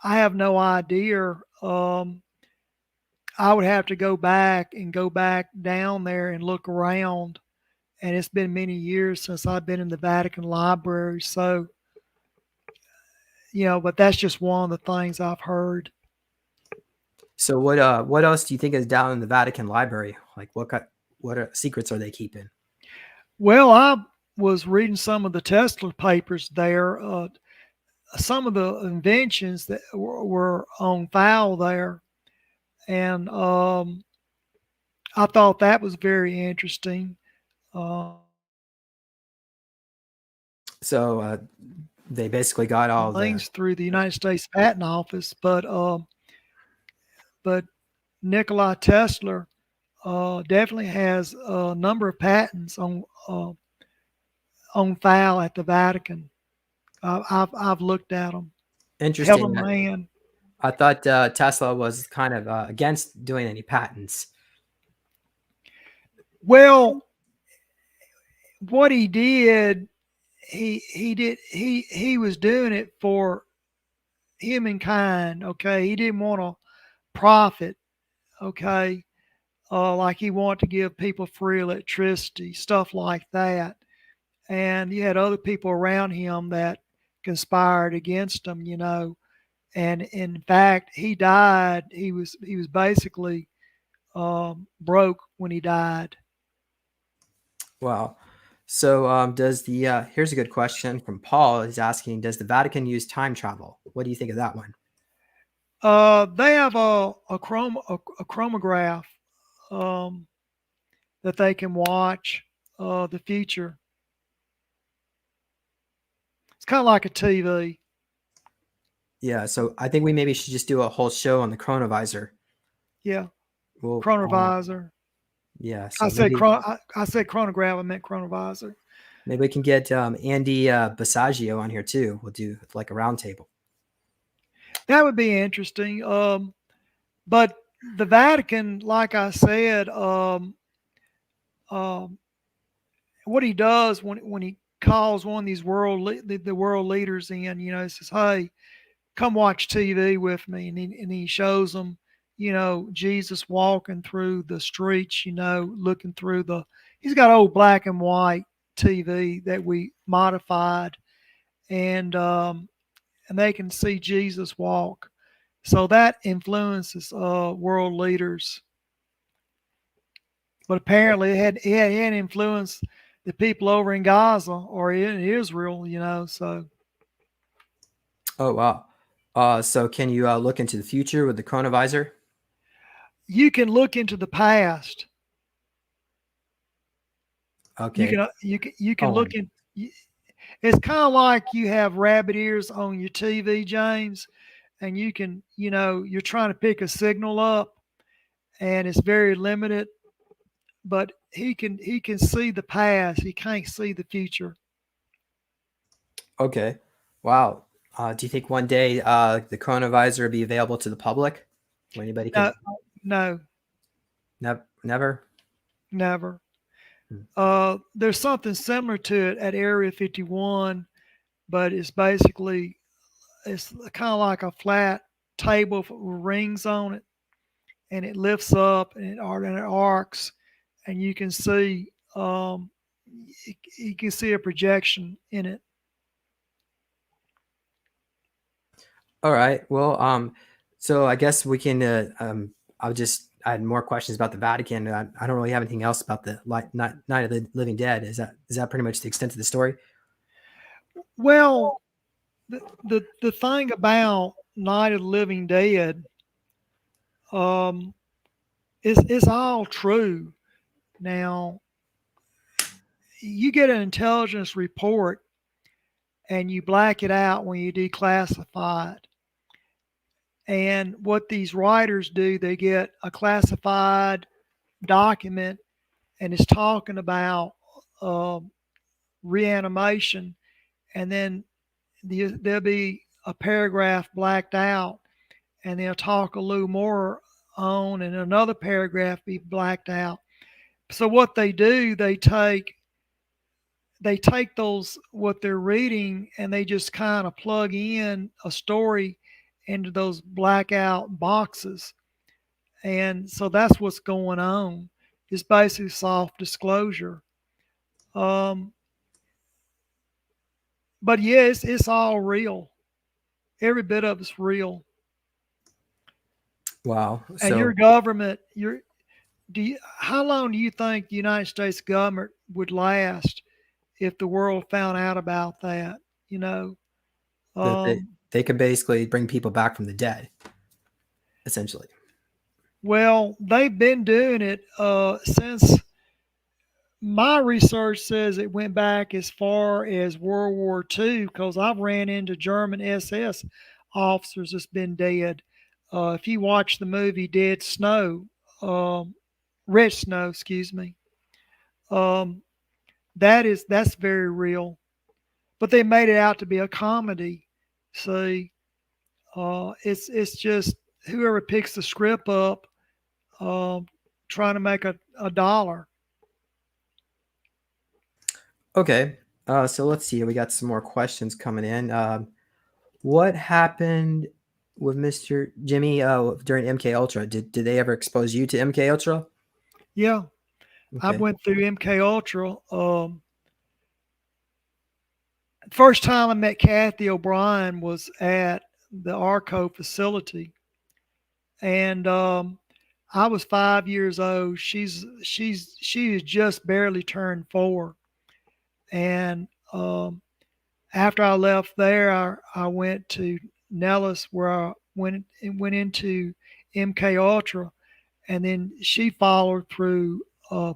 I have no idea. I would have to go back down there and look around. And it's been many years since I've been in the Vatican Library. So but that's just one of the things I've heard. So what else do you think is down in the Vatican library? Like what secrets are they keeping? Well, I was reading some of the Tesla papers there. Some of the inventions that were on file there, and I thought that was very interesting. So they basically got all the Things through the United States Patent Office, but Nikola Tesla definitely has a number of patents on file at the Vatican. I've looked at them. Helen interesting. Man. I thought Tesla was kind of against doing any patents. Well, what he did, he was doing it for humankind. Okay, he didn't want to profit. Okay, like he wanted to give people free electricity, stuff like that. And you had other people around him that conspired against him. And in fact, he died. He was basically broke when he died. Wow. So does the here's a good question from Paul. He's asking, does the Vatican use time travel? What do you think of that one? They have a chromograph um, that they can watch the future. It's kind of like a TV. Yeah, so I think we maybe should just do a whole show on the chronovisor. Yeah, Well, chronovisor. yeah, I so said maybe I said chronograph. I meant chronovisor. maybe we can get Andy Basaggio on here too. We'll do like a roundtable. That would be interesting. But the Vatican, like I said, um, what he does when he calls one of these the world leaders in, he says, "Hey, come watch TV with me," and he shows them, Jesus walking through the streets, looking through the. He's got old black and white TV that we modified, and they can see Jesus walk. So that influences world leaders. But apparently, it had influenced the people over in Gaza or in Israel. So Oh wow. So can you look into the future with the chronovisor? you can look into the past. You Okay. can you can Oh, look in. It's kind of like you have rabbit ears on your TV, James, and you're trying to pick a signal up, and it's very limited. But he can see the past. He can't see the future. okay. Wow. Do you think one day the chronovisor will be available to the public? Where anybody No, could no, never? never. Hmm. There's something similar to it at Area 51, but it's kind of like a flat table with rings on it, and it lifts up and it arcs, and you can see a projection in it. All right. Well, so I guess we can. I had more questions about the Vatican. I don't really have anything else about the Night of the Living Dead. Is that pretty much the extent of the story? Well, the thing about Night of the Living Dead, um, is all true. Now, you get an intelligence report and you black it out when you declassify it. And what these writers do, they get a classified document and it's talking about uh, reanimation, and then there'll be a paragraph blacked out, and they'll talk a little more on, and another paragraph be blacked out. So what they do, they take those what they're reading and they just kind of plug in a story into those blackout boxes. And so that's what's going on. It's basically soft disclosure. Um, but yes, it's all real. Every bit of it's real. Wow. And your So government, how long do you think the United States government would last if the world found out about that? You know, that um, they could basically bring people back from the dead, essentially. well, they've been doing it since my research says it went back as far as World War II because I've ran into German SS officers that's been dead. If you watch the movie Dead Snow, um, Red Snow, excuse me, um, that's very real. But they made it out to be a comedy. See, it's just whoever picks the script up, um, trying to make a dollar. Okay. So let's see. We got some more questions coming in. What happened with Mr. Jimmy during MK Ultra? Did they ever expose you to MK Ultra? Yeah, I Okay. went through MK Ultra. First time I met Kathy O'Brien was at the Arco facility, and I was 5 years old. She has just barely turned 4, and after I left there, I went to Nellis where I went into MK Ultra, and then she followed through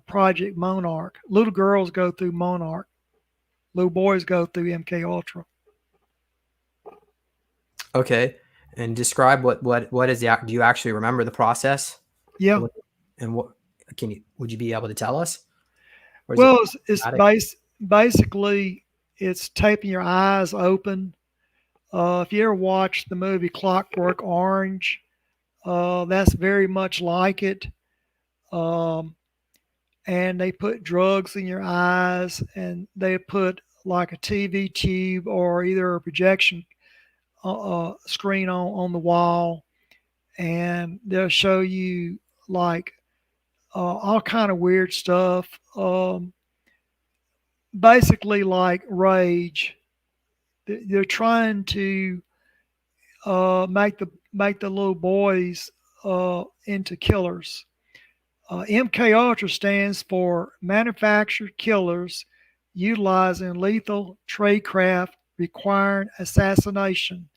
Project Monarch. Little girls go through Monarch. Little boys go through MK Ultra. Okay. And describe what is the, do you actually remember the process? Yeah. What, and what would you be able to tell us? Or is it Well, it's automatic? basically it's taping your eyes open. If you ever watched the movie Clockwork Orange, that's very much like it. Um, and they put drugs in your eyes, and they put like a TV tube or either a projection screen on the wall, and they'll show you like all kind of weird stuff. Basically, like rage. They're trying to make the little boys into killers. MK Ultra stands for Manufactured Killers Utilizing Lethal Tradecraft Requiring Assassination.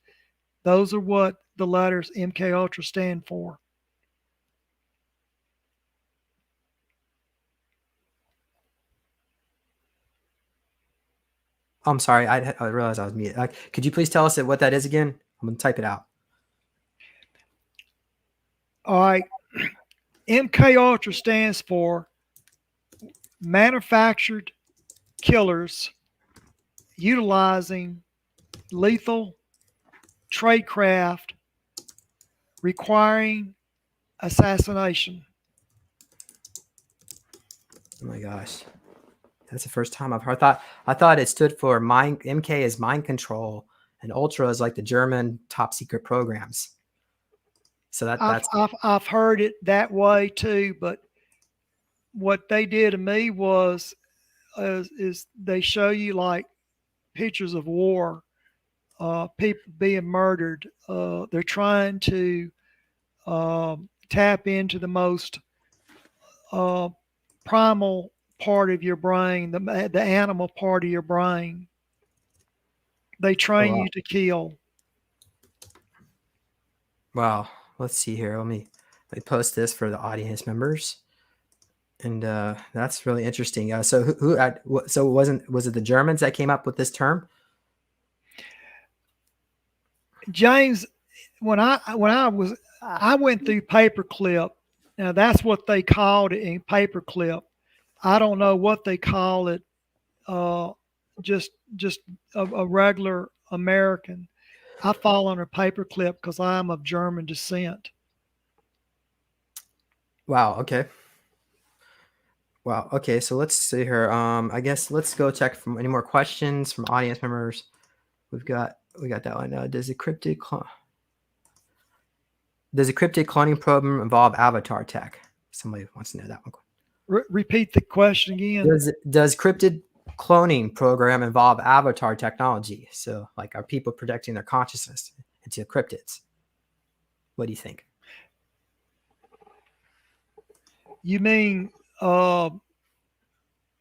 Those are what the letters MK Ultra stand for. I'm sorry. I realized I was muted. Could you please tell us what that is again? I'm going to type it out. All right. MK Ultra stands for Manufactured Killers Utilizing Lethal Tradecraft Requiring Assassination. Oh my gosh. That's the first time I've heard. I thought it stood for mind. MK is mind control, and Ultra is like the German top secret programs. So I've heard it that way too, but what they did to me was is they show you like pictures of war, people being murdered. They're trying to tap into the most uh, primal part of your brain, the animal part of your brain. They oh, train wow. you to kill. Wow. Let's see here. Let me post this for the audience members. And that's really interesting. So was it the Germans that came up with this term? James, I went through paperclip. Now that's what they called it in paperclip. I don't know what they call it. Uh, just a regular American. I fall under paperclip because I am of German descent. Wow. Okay. Wow. Okay. So let's see here. I guess let's go check for any more questions from audience members. We got that one. Does a cryptid cloning program involve avatar tech? Somebody wants to know that one. Repeat the question again. Does cryptid cloning program involve avatar technology? So, like, are people protecting their consciousness into cryptids. What do you think? You mean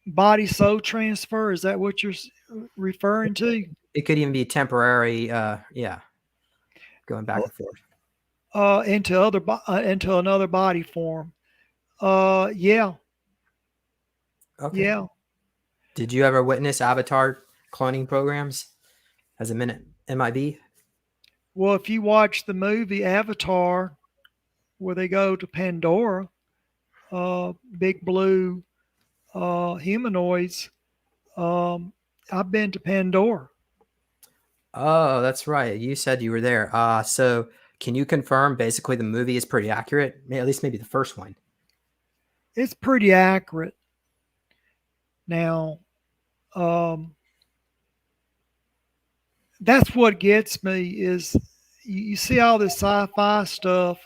body soul transfer? Is that what you're referring to? It could even be temporary, yeah, going back and forth. Into another body form. Yeah, Okay. yeah. Did you ever witness avatar cloning programs as a minute MIB? Well, if you watch the movie Avatar, where they go to Pandora, big blue humanoids, I've been to Pandora. Oh, that's right. You said you were there. So can you confirm basically the movie is pretty accurate? At least maybe the first one. It's pretty accurate. Now, that's what gets me is you see all this sci-fi stuff,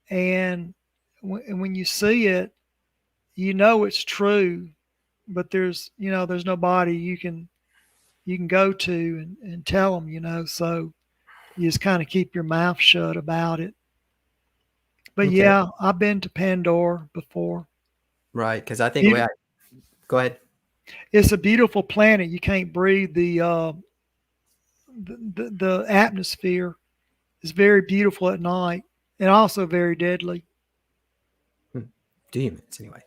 and when you see it, you know it's true, but there's nobody you can go to and tell them, so you just kind of keep your mouth shut about it. But Okay. yeah, I've been to Pandora before. Right, because I think go ahead. It's a beautiful planet. You can't breathe the atmosphere. It's very beautiful at night and also very deadly. Demons, anyway.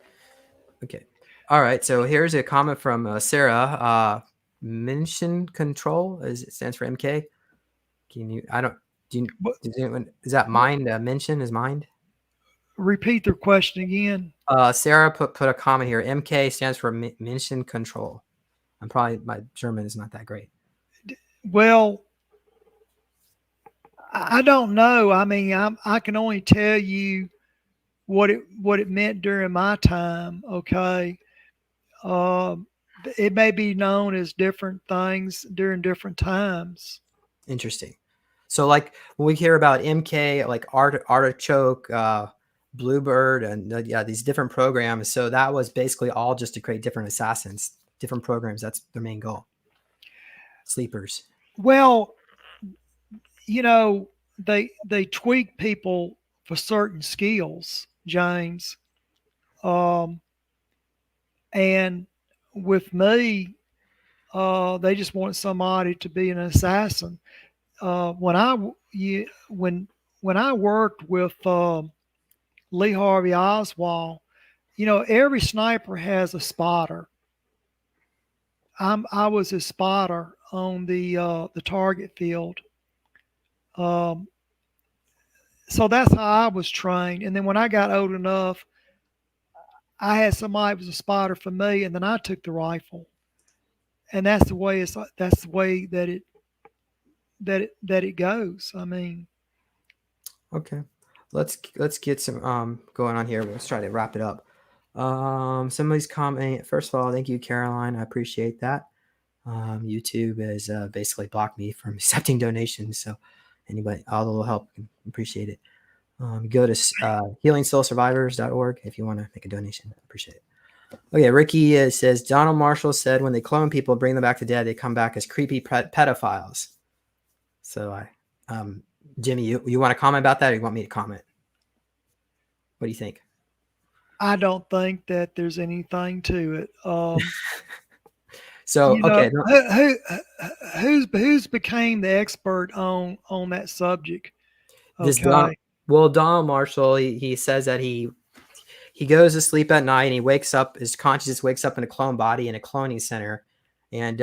Okay. All right. So here's a comment from Sarah. Mission control it stands for MK. Can you? I don't. Do you? Does anyone, is that mind? Mention is mind. Repeat their question again. Sarah put a comment here. MK stands for mission control. My German is not that great. Well, I don't know. I mean, I can only tell you what it meant during my time. Okay, it may be known as different things during different times. Interesting. So, like when we hear about MK, like artichoke, Bluebird, and yeah, these different programs. So that was basically all just to create different assassins, different programs. That's their main goal. Sleepers. Well, they tweak people for certain skills, James. And with me, they just wanted somebody to be an assassin. When I worked with Lee Harvey Oswald, every sniper has a spotter. I was a spotter on the target field. So that's how I was trained. And then when I got old enough, I had somebody who was a spotter for me, and then I took the rifle. And that's the way that it goes. I mean, okay, let's get some going on here. Let's try to wrap it up. Somebody's comment. First of all, thank you, Caroline. I appreciate that. YouTube has basically blocked me from accepting donations, so anybody, all the little help, appreciate it. Go to healingsoulsurvivors.org if you want to make a donation. I appreciate it. Okay, Ricky says Donald Marshall said when they clone people, bring them back to dead, they come back as creepy pedophiles. So Jimmy, you want to comment about that, or you want me to comment? What do you think? I don't think that there's anything to it. So okay, who's became the expert on that subject? Okay. Donald Marshall, he says that he goes to sleep at night and he wakes up, his consciousness wakes up in a clone body in a cloning center. And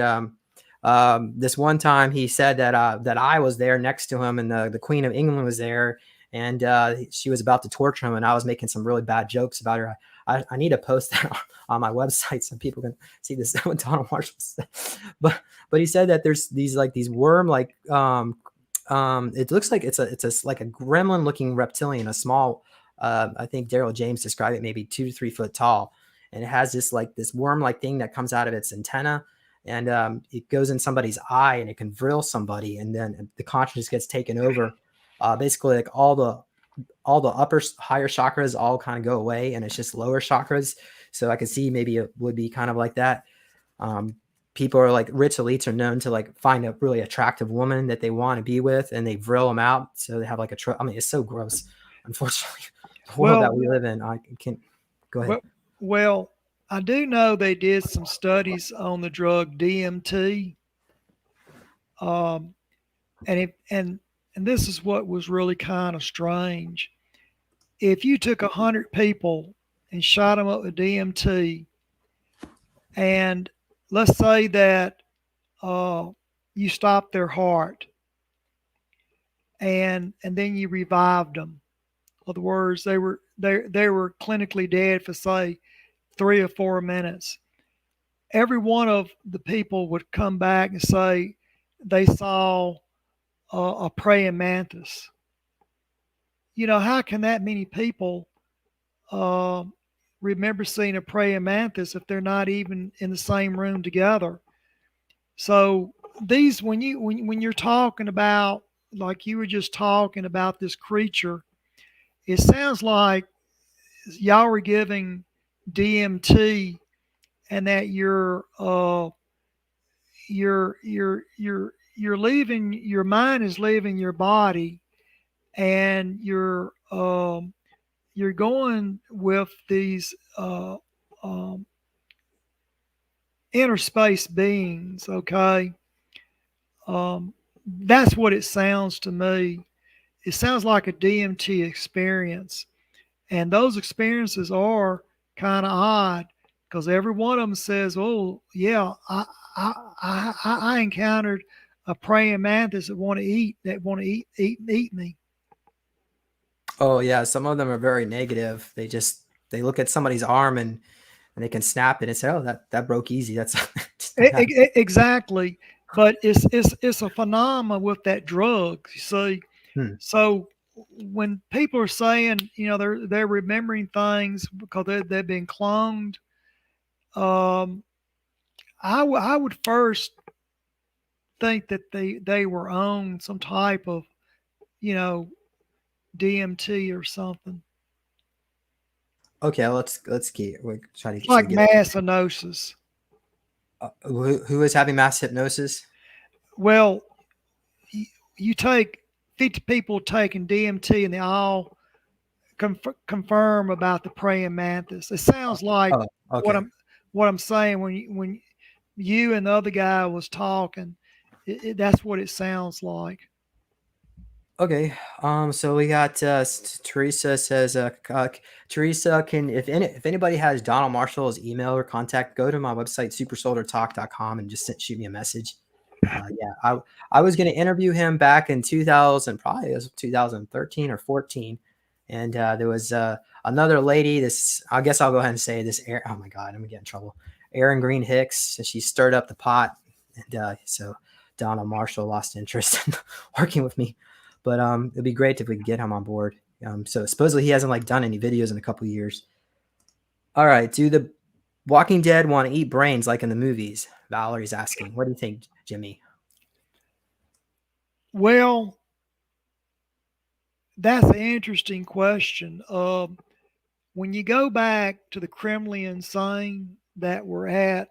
this one time he said that I was there next to him, and the Queen of England was there, and she was about to torture him, and I was making some really bad jokes about her. I need to post that on my website so people can see this. What Donald Marshall said. But he said that there's these worm it looks like it's like a gremlin looking reptilian, a small I think Daryl James described it maybe 2 to 3 foot tall, and it has this worm like thing that comes out of its antenna, and it goes in somebody's eye and it can vril somebody, and then the consciousness gets taken over. Basically, like all the higher chakras all kind of go away, and it's just lower chakras. So I could see maybe it would be kind of like that. people are like rich elites are known to like find a really attractive woman that they want to be with, and they vril them out. So they have like I mean, it's so gross. Unfortunately, the world Well, that we live in, I can't go ahead. well, well, I do know they did some studies on the drug DMT, um, and it, and this is what was really kind of strange. If you took 100 people and shot them up with DMT, and let's say that you stopped their heart, and then you revived them. In other words, they were clinically dead for say 3 or 4 minutes. Every one of the people would come back and say they saw a praying mantis. You know, how can that many people uh, remember seeing a praying mantis if they're not even in the same room together? So these, when you're talking about, like you were just talking about this creature, it sounds like y'all were giving DMT, and that you're leaving, your mind is leaving your body, and you're going with these inner space beings. Okay, that's what it sounds to me. It sounds like a DMT experience, and those experiences are kind of odd because every one of them says, "Oh yeah, I encountered a praying mantis that want to eat me." Oh yeah, some of them are very negative. They look at somebody's arm and they can snap it and say, "Oh, that broke easy." That's just like that. Exactly, but it's a phenomenon with that drug. You see, Hmm. so when people are saying, you know, they're remembering things because they've been cloned, um, I would first think that they were on some type of, you know, DMT or something. Okay, let's keep. We're trying It's to like get mass hypnosis. who is having mass hypnosis. Well, you take 50 people taking DMT, and they all confirm about the praying mantis. It sounds like Oh, what okay. I'm saying when you and the other guy was talking. That's what it sounds like. Okay. So we got Teresa says, Teresa, can if anybody has Donald Marshall's email or contact, go to my website supersoldiertalk.com and just shoot me a message. Yeah, I was going to interview him back in 2000, probably it was 2013 or 14, and there was another lady. This, I guess I'll go ahead and say this. Oh my God, I'm gonna get in trouble. Erin Green Hicks. She stirred up the pot, and so Donald Marshall lost interest in working with me. But it'd be great if we could get him on board. So supposedly he hasn't like done any videos in a couple years. All right, do the Walking Dead want to eat brains like in the movies? Valerie's asking. What do you think, Jimmy? Well, that's an interesting question. When you go back to the criminally insane that were at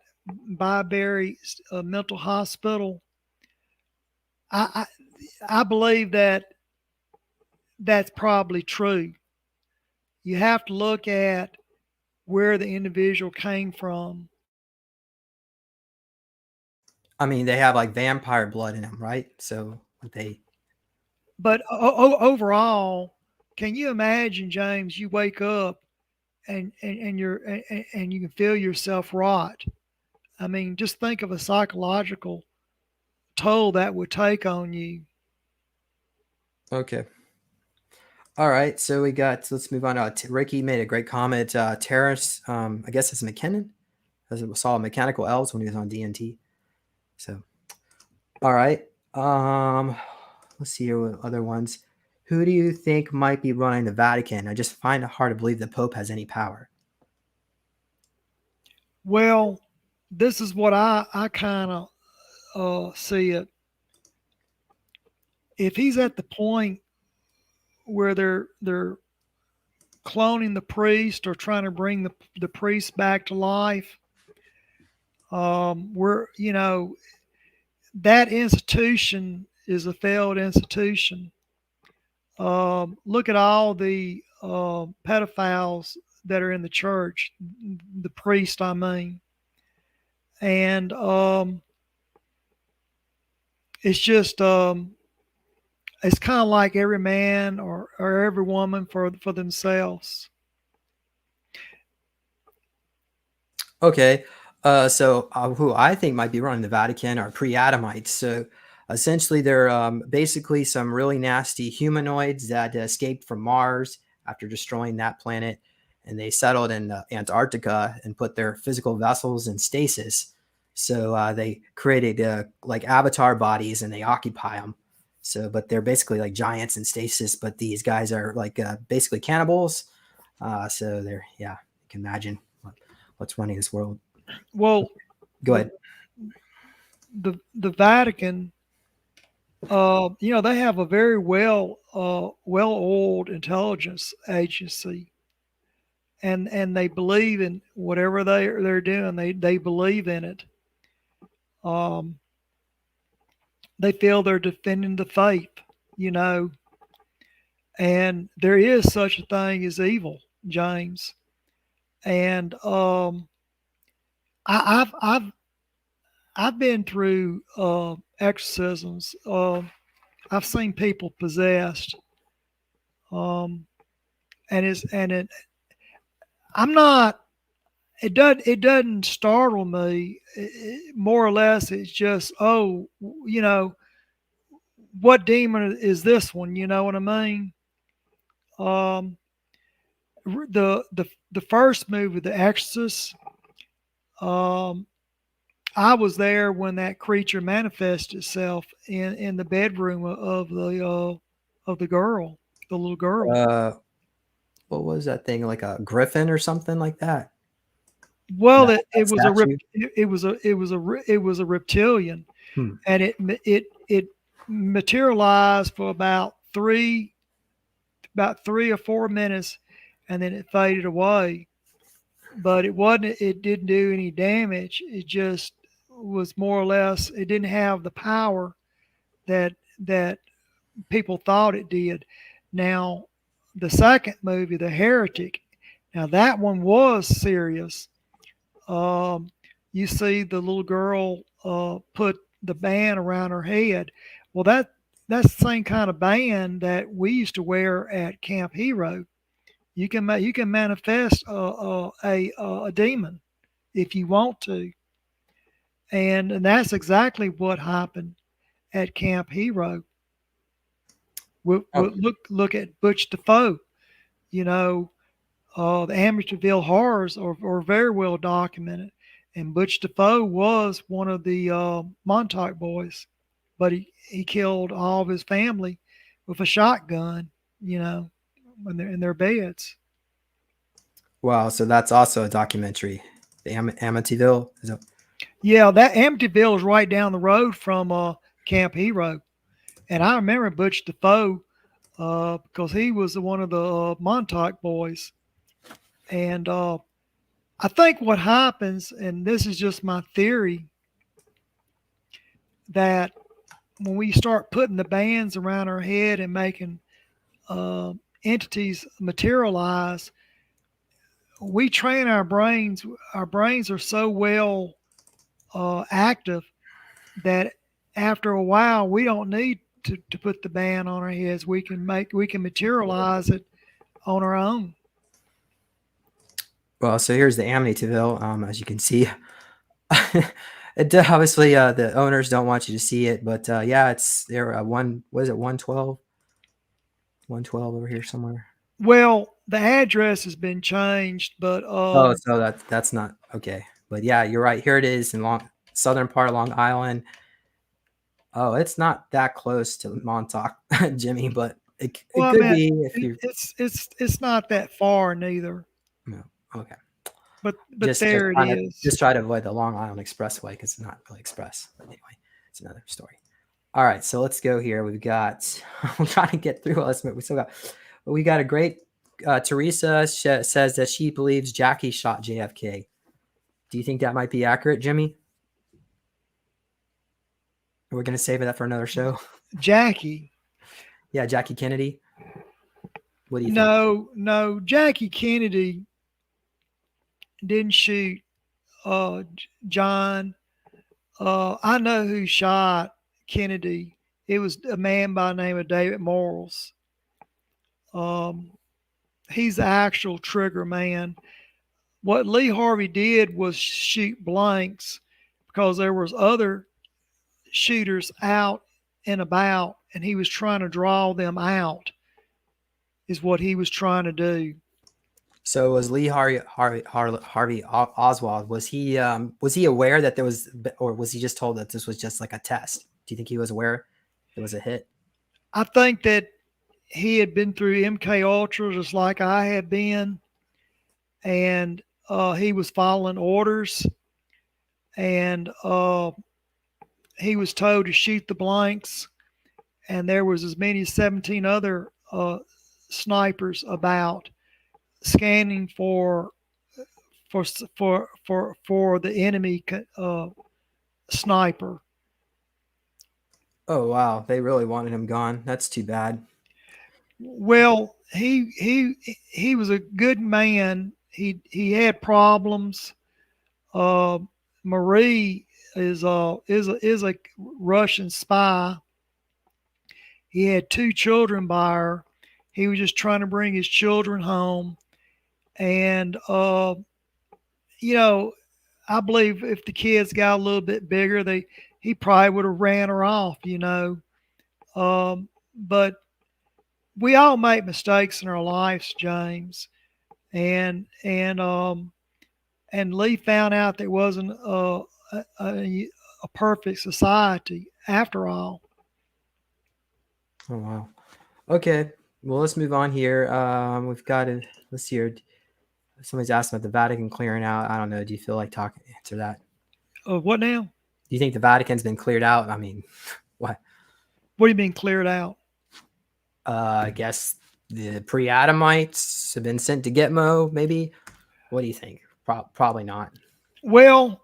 Byberry Mental Hospital, I, I believe that that's probably true. You have to look at where the individual came from. I mean, they have like vampire blood in them, right? So they. But overall, can you imagine, James? You wake up and you can feel yourself rot. I mean, just think of a psychological toll that would take on you. Okay. All right. So we got. Let's move on. Ricky made a great comment. Terrace. I guess it's McKinnon. As it saw mechanical elves when he was on DNT. So. All right. Let's see here with other ones. Who do you think might be running the Vatican? I just find it hard to believe the Pope has any power. Well, this is what I kind of see it. If he's at the point where they're cloning the priest or trying to bring the priest back to life, We're, that institution is a failed institution. Look at all the pedophiles that are in the church, the priest, I mean. And it's just, it's kind of like every man or every woman for themselves. Okay. So who I think might be running the Vatican are pre-Adamites. So essentially, they're basically some really nasty humanoids that escaped from Mars after destroying that planet, and they settled in Antarctica and put their physical vessels in stasis. So they created like avatar bodies, and they occupy them. So, but they're basically like giants in stasis. But these guys are like basically cannibals. So they're, yeah, you can imagine what's running this world. Well, Go ahead. The Vatican, they have a very well-oiled intelligence agency, and they believe in whatever they're doing. They believe in it. They feel they're defending the faith, and there is such a thing as evil, James. And I've been through exorcisms. I've seen people possessed, and it. I'm not. It doesn't startle me. More or less, it's just, oh, what demon is this one? You know what I mean? Um, the first movie, The Exorcist. I was there when that creature manifested itself in the bedroom of the girl, the little girl. What was that thing? Like a griffin or something like that? Well, That, it that was a statue? it was a reptilian, Hmm. and it materialized for about 3 or 4 minutes, and then it faded away. But it didn't do any damage. It just was more or less. It didn't have the power that people thought it did. Now, the second movie, The Heretic. Now that one was serious. Um, you see the little girl put the band around her head. Well, that's the same kind of band that we used to wear at Camp Hero. You can manifest a demon if you want to, and that's exactly what happened at Camp Hero. We'll Oh, look at Butch Defoe. You know, the Amityville horrors are very well documented, and Butch Defoe was one of the Montauk Boys, but he killed all of his family with a shotgun. When they're in their beds. wow. So that's also a documentary. The Amityville. Yeah, that Amityville is right down the road from Camp Hero, and I remember Butch Defoe because he was one of the Montauk Boys, and I think what happens, and this is just my theory, that when we start putting the bands around our head and making uh, entities materialize, we train our brains. Our brains are so well active that after a while we don't need to put the band on our heads. We can materialize it on our own. Well, so here's the Amityville. As you can see, obviously the owners don't want you to see it, but yeah, it's there. Was it 112? 112 over here somewhere. Well, the address has been changed, but Oh, so that's not okay. But yeah, you're right. Here it is in southern part of Long Island. Oh, it's not that close to Montauk, Jimmy, but it well, I could mean, be if you. it's not that far neither. No, okay. But there it is. Just try to avoid the Long Island Expressway because it's not really express. But anyway, it's another story. All right, so let's go here. We've got. I'm trying to get through all this. We got a great. Teresa says that she believes Jackie shot JFK. Do you think that might be accurate, Jimmy? We're gonna save that for another show. Jackie. Yeah, Jackie Kennedy. What do you think? No, Jackie Kennedy didn't shoot John. I know who shot Kennedy. It was a man by the name of David Morals. He's the actual trigger man. What Lee Harvey did was shoot blanks because there was other shooters out and about, and he was trying to draw them out. Is what he was trying to do. So was Lee Harvey Oswald? Was he aware that there was, or was he just told that this was just like a test? Do you think he was aware it was a hit? I think that he had been through MK Ultra just like I had been, and he was following orders, and he was told to shoot the blanks, and there was as many as 17 other snipers about scanning for the enemy sniper. Oh wow, they really wanted him gone. That's too bad. Well, he was a good man. He had problems. Marie is a Russian spy. He had 2 children by her. He was just trying to bring his children home, and I believe if the kids got a little bit bigger, he probably would have ran her off. But we all make mistakes in our lives, James, and Lee found out there wasn't a perfect society after all. Oh wow. Okay. Well, let's move on here. We've got to, let's see here. Somebody's asking about the Vatican clearing out. I don't know. Do you feel like answer that? What now? Do you think the Vatican's been cleared out? I mean, what? What do you mean cleared out? I guess the pre-Adamites have been sent to Gitmo, maybe. What do you think? Probably not. Well,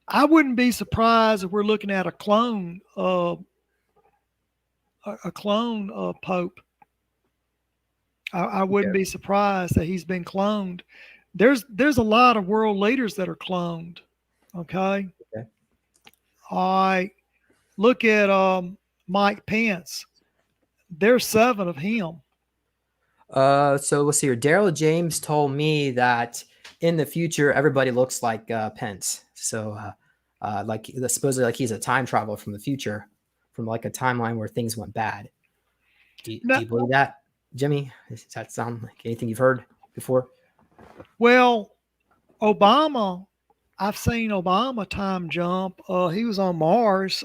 I wouldn't be surprised if we're looking at a clone pope. I wouldn't be surprised that he's been cloned. There's a lot of world leaders that are cloned. Okay. All right. Look at Mike Pence. There's 7 of him. So let's see here. Daryl James told me that in the future everybody looks like Pence. So like supposedly like he's a time traveler from the future, from like a timeline where things went bad. Do you believe that, Jimmy? Does that sound like anything you've heard before? Well, Obama, I've seen Obama time jump. He was on Mars.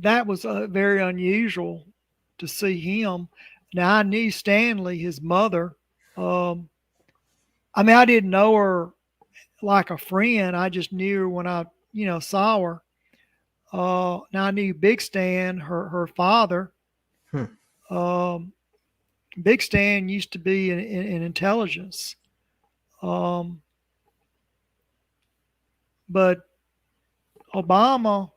That was very unusual to see him. Now, I knew Stanley, his mother. I mean, I didn't know her like a friend. I just knew her when I, saw her. Now, I knew Big Stan, her father. Big Stan used to be in intelligence. But Obama,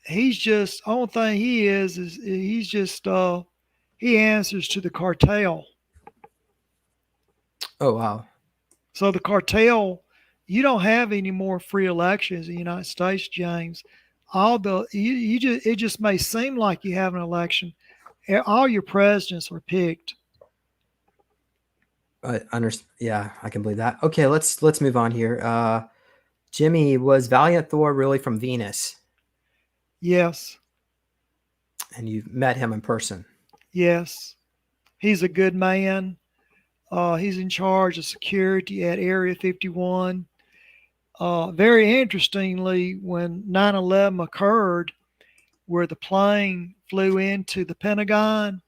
he's just, only thing he is he's just, he answers to the cartel. Oh, wow. So the cartel, you don't have any more free elections in the United States, James. It just may seem like you have an election. All your presidents are picked. Yeah, I can believe that. Okay, let's move on here. Jimmy, was Valiant Thor really from Venus? Yes. And you met him in person? Yes. He's a good man. He's in charge of security at Area 51. Very interestingly, when 9/11 occurred, where the plane flew into the Pentagon,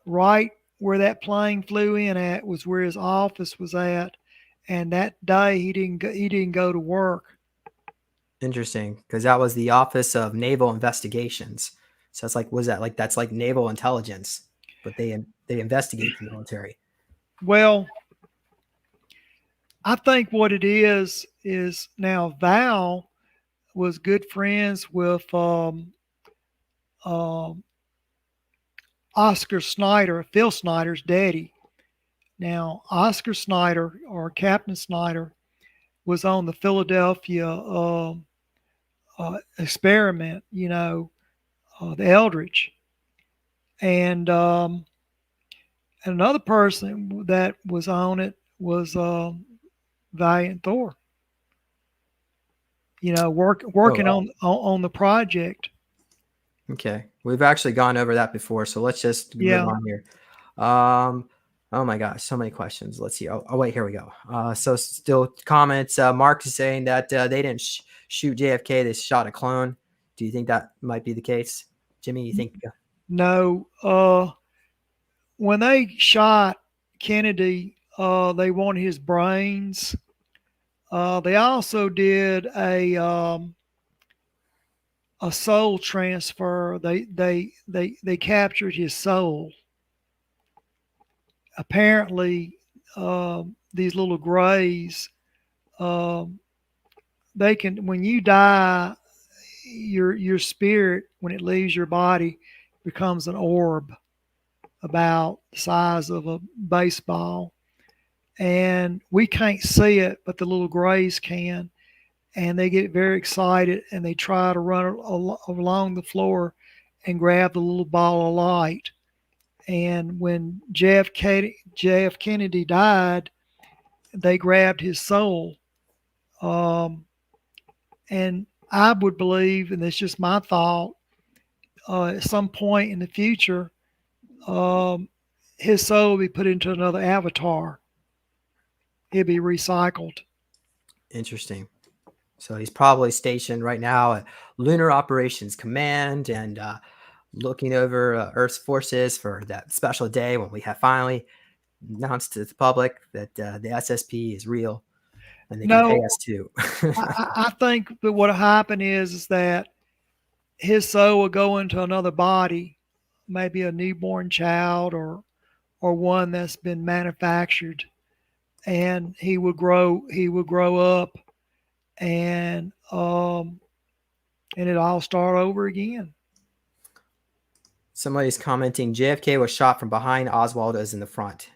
right where that plane flew in at was where his office was at, and that day he didn't go to work. Interesting, because that was the Office of Naval Investigations. So it's like, that's like naval intelligence, but they investigate the military. Well, I think what it is now Val was good friends with um, Oscar Snyder, Phil Snyder's daddy. Now, Oscar Snyder or Captain Snyder was on the Philadelphia experiment, the Eldridge. And another person that was on it was Valiant Thor. Oh, Working wow. on the project. Okay. We've actually gone over that before, so let's just move Yeah. on here. Oh my gosh, so many questions. Let's see. Oh wait, here we go. So still comments. Mark is saying that they didn't shoot JFK; they shot a clone. Do you think that might be the case, Jimmy? You think? No. When they shot Kennedy, they wanted his brains. They also did a soul transfer. They captured his soul. Apparently, these little grays, um, they can, when you die, your spirit, when it leaves your body, becomes an orb about the size of a baseball, and we can't see it, but the little grays can, and they get very excited and they try to run along the floor and grab the little ball of light. And when JF Kennedy died, they grabbed his soul. Um, and I would believe, and it's just my thought, at some point in the future, um, his soul will be put into another avatar. It'll be recycled. Interesting. So he's probably stationed right now at Lunar Operations Command and looking over Earth's forces for that special day when we have finally announced to the public that the SSP is real and they can pay No, us too. I think that what happened is that his soul will go into another body, maybe a newborn child or one that's been manufactured, and he would grow. He would grow up, and it all start over again. Somebody's commenting JFK was shot from behind, Oswald is in the front.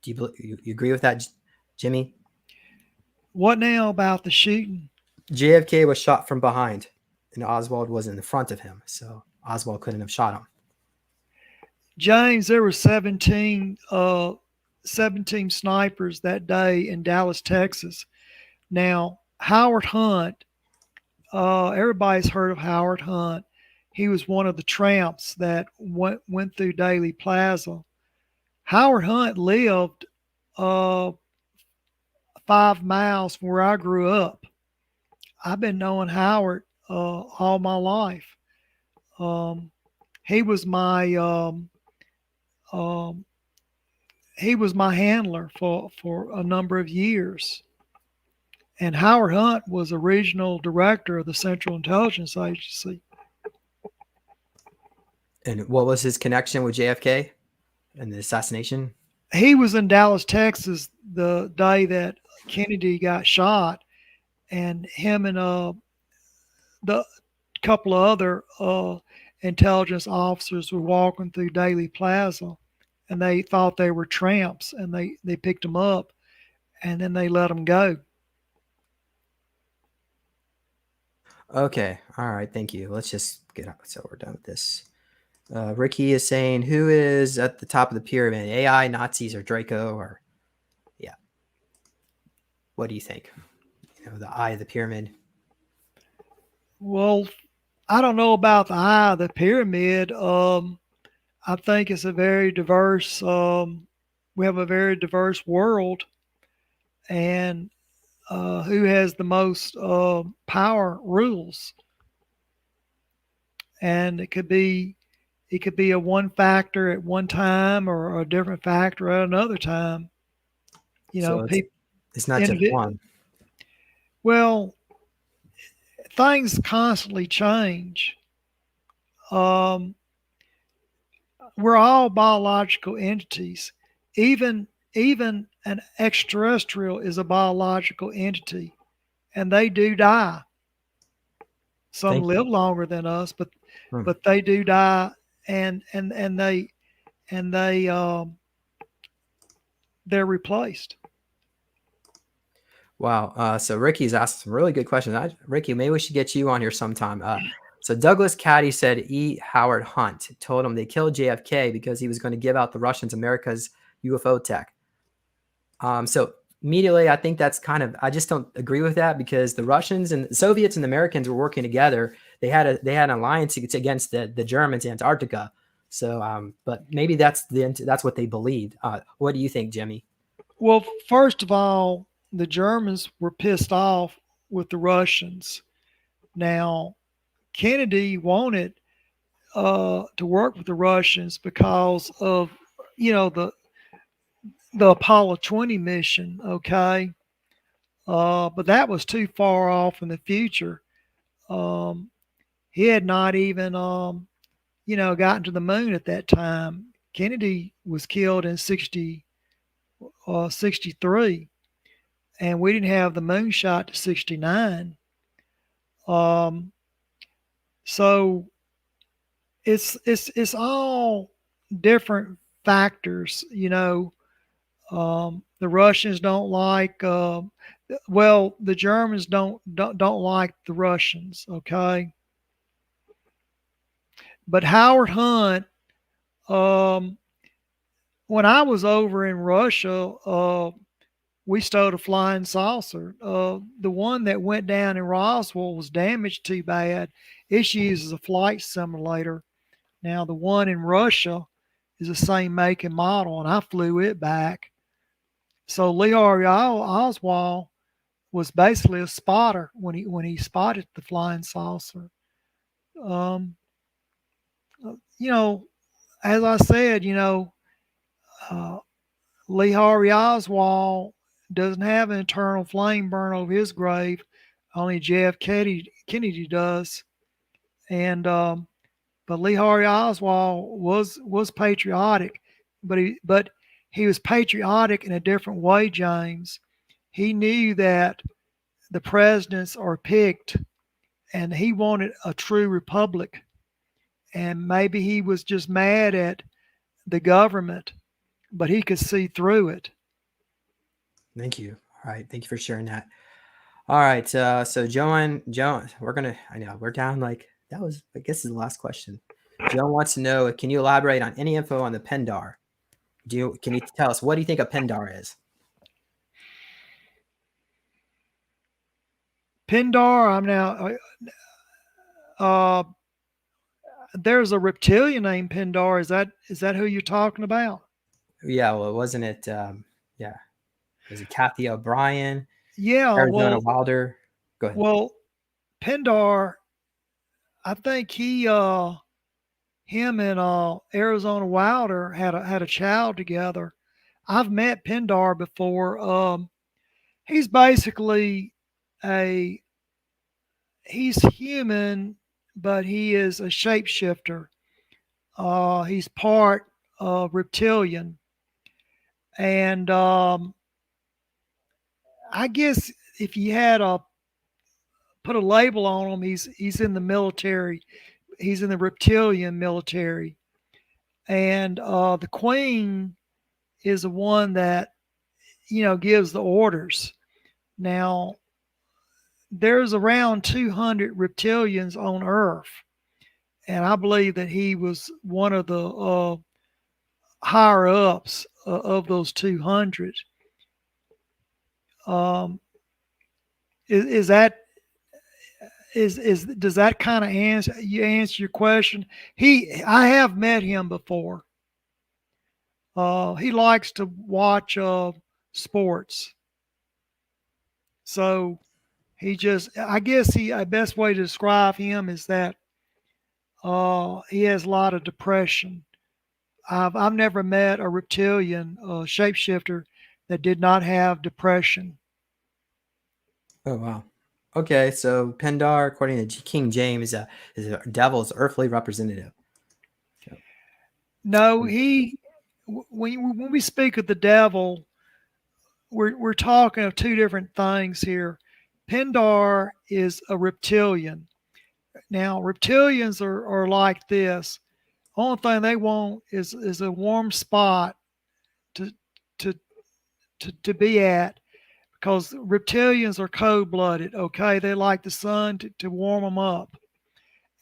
Do you agree with that, Jimmy? What now about the shooting? JFK was shot from behind and Oswald was in the front of him, so Oswald couldn't have shot him. James, there were 17 snipers that day in Dallas, Texas. Now, Howard Hunt, everybody's heard of Howard Hunt. He was one of the tramps that went through Daly Plaza. Howard Hunt lived uh, 5 miles from where I grew up. I've been knowing Howard all my life. Um, he was my um, he was my handler for a number of years. And Howard Hunt was original director of the Central Intelligence Agency. And what was his connection with JFK and the assassination? He was in Dallas, Texas the day that Kennedy got shot, and him and the couple of other intelligence officers were walking through Daly Plaza, and they thought they were tramps, and they picked them up, and then they let them go. Okay, all right, thank you. Let's just get up so we're done with this. Ricky is saying, who is at the top of the pyramid? AI, Nazis, or Draco? Or yeah, what do you think? The eye of the pyramid. Well, I don't know about the eye of the pyramid. I think it's a very diverse. We have a very diverse world, and who has the most power rules. And it could be a one factor at one time or a different factor at another time. So People. it's not just one. Well, things constantly change. Um, we're all biological entities. Even an extraterrestrial is a biological entity, and they do die. Some Thank you. live longer than us, but Hmm. they do die, and they're replaced. Wow. So Ricky's asked some really good questions. Ricky, maybe we should get you on here sometime. So Douglas Caddy said E. Howard Hunt told him they killed JFK because he was going to give out the Russians America's UFO tech. So immediately, I think that's I just don't agree with that, because the Russians and the Soviets and the Americans were working together. They had an alliance against the Germans in Antarctica. So, but maybe that's what they believed. What do you think, Jimmy? Well, first of all, the Germans were pissed off with the Russians. Now, Kennedy wanted to work with the Russians because of, the Apollo 20 mission. Okay, but that was too far off in the future. Um, he had not even gotten to the moon at that time. Kennedy was killed in 63, and we didn't have the moon shot to 69. Um, so it's all different factors. The Russians don't like. Well, the Germans don't like the Russians. Okay, but Howard Hunt. Um, when I was over in Russia, we stowed a flying saucer. The one that went down in Roswell was damaged too bad. It's used as a flight simulator. Now, the one in Russia is the same make and model, and I flew it back. So Lee Harvey Oswald was basically a spotter when he spotted the flying saucer. Um, you know, as I said, uh, Lee Harvey Oswald doesn't have an eternal flame burn over his grave. Only Kennedy does. And but Lee Harvey Oswald was patriotic, but he was patriotic in a different way, James. He knew that the presidents are picked, and he wanted a true republic. And maybe he was just mad at the government, but he could see through it. Thank you. All right, thank you for sharing that. All right, so Joan, I know we're down like that was. I guess is the last question. Joan wants to know: can you elaborate on any info on the Pendar? Can you tell us what do you think a Pendar is? Pindar, I'm now. Uh, there's a reptilian named Pindar. Is that who you're talking about? Yeah, well, wasn't it? Yeah, was it Kathy O'Brien, Yeah. Arizona Wilder? Go ahead. Well, Pindar. I think him and Arizona Wilder had a child together. I've met Pindar before. He's basically a he's human, but he is a shapeshifter. He's part reptilian, and I guess if you had a put a label on him, he's in the military. He's in the reptilian military, and the queen is the one that gives the orders. Now, there's around 200 reptilians on Earth, and I believe that he was one of the higher ups of those 200. Um, is that is does that kind of answer your question? I have met him before. He likes to watch sports, so I guess a best way to describe him is that he has a lot of depression. I've never met a reptilian shapeshifter that did not have depression. Oh wow. Okay, so Pendar, according to King James, is a devil's earthly representative. No, when we speak of the devil, we're talking of two different things here. Pindar is a reptilian. Now, reptilians are like this. Only thing they want is a warm spot to to to be at, because reptilians are cold blooded. Okay, they like the sun to warm them up,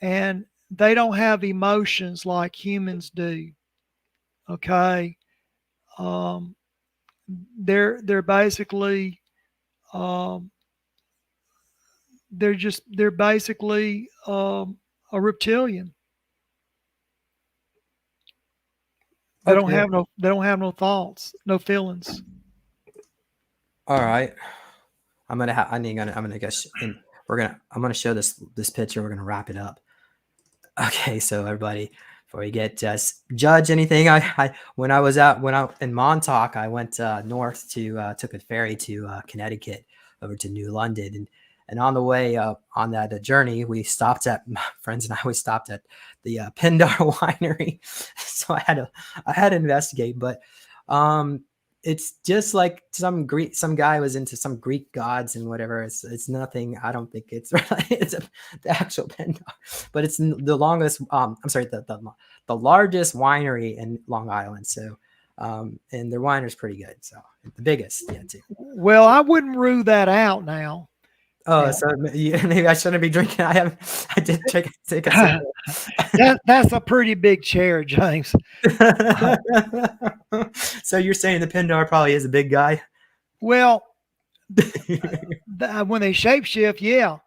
and they don't have emotions like humans do. Okay, um, they're basically um, they're basically a reptilian. Okay. They don't have no thoughts, no feelings. All right. I'm gonna guess, and I'm gonna show this picture. We're gonna wrap it up. Okay, so everybody, before we get judge anything, I when I was in Montauk, I went north to took a ferry to Connecticut over to New London, and on the way on that journey, we stopped at my friends and we stopped at the Pindar Winery, so I had to investigate, but um, it's just like some guy was into some Greek gods and whatever. It's nothing. I don't think it's the actual Pindar, but it's the longest. I'm sorry, the largest winery in Long Island. So, and their wine is pretty good. So the biggest, yeah, too. Well, I wouldn't rule that out now. Oh, Now, so maybe I shouldn't be drinking. I did take a sip. that's a pretty big chair, James. So you're saying the Pindar probably is a big guy? Well, when they shapeshift, yeah.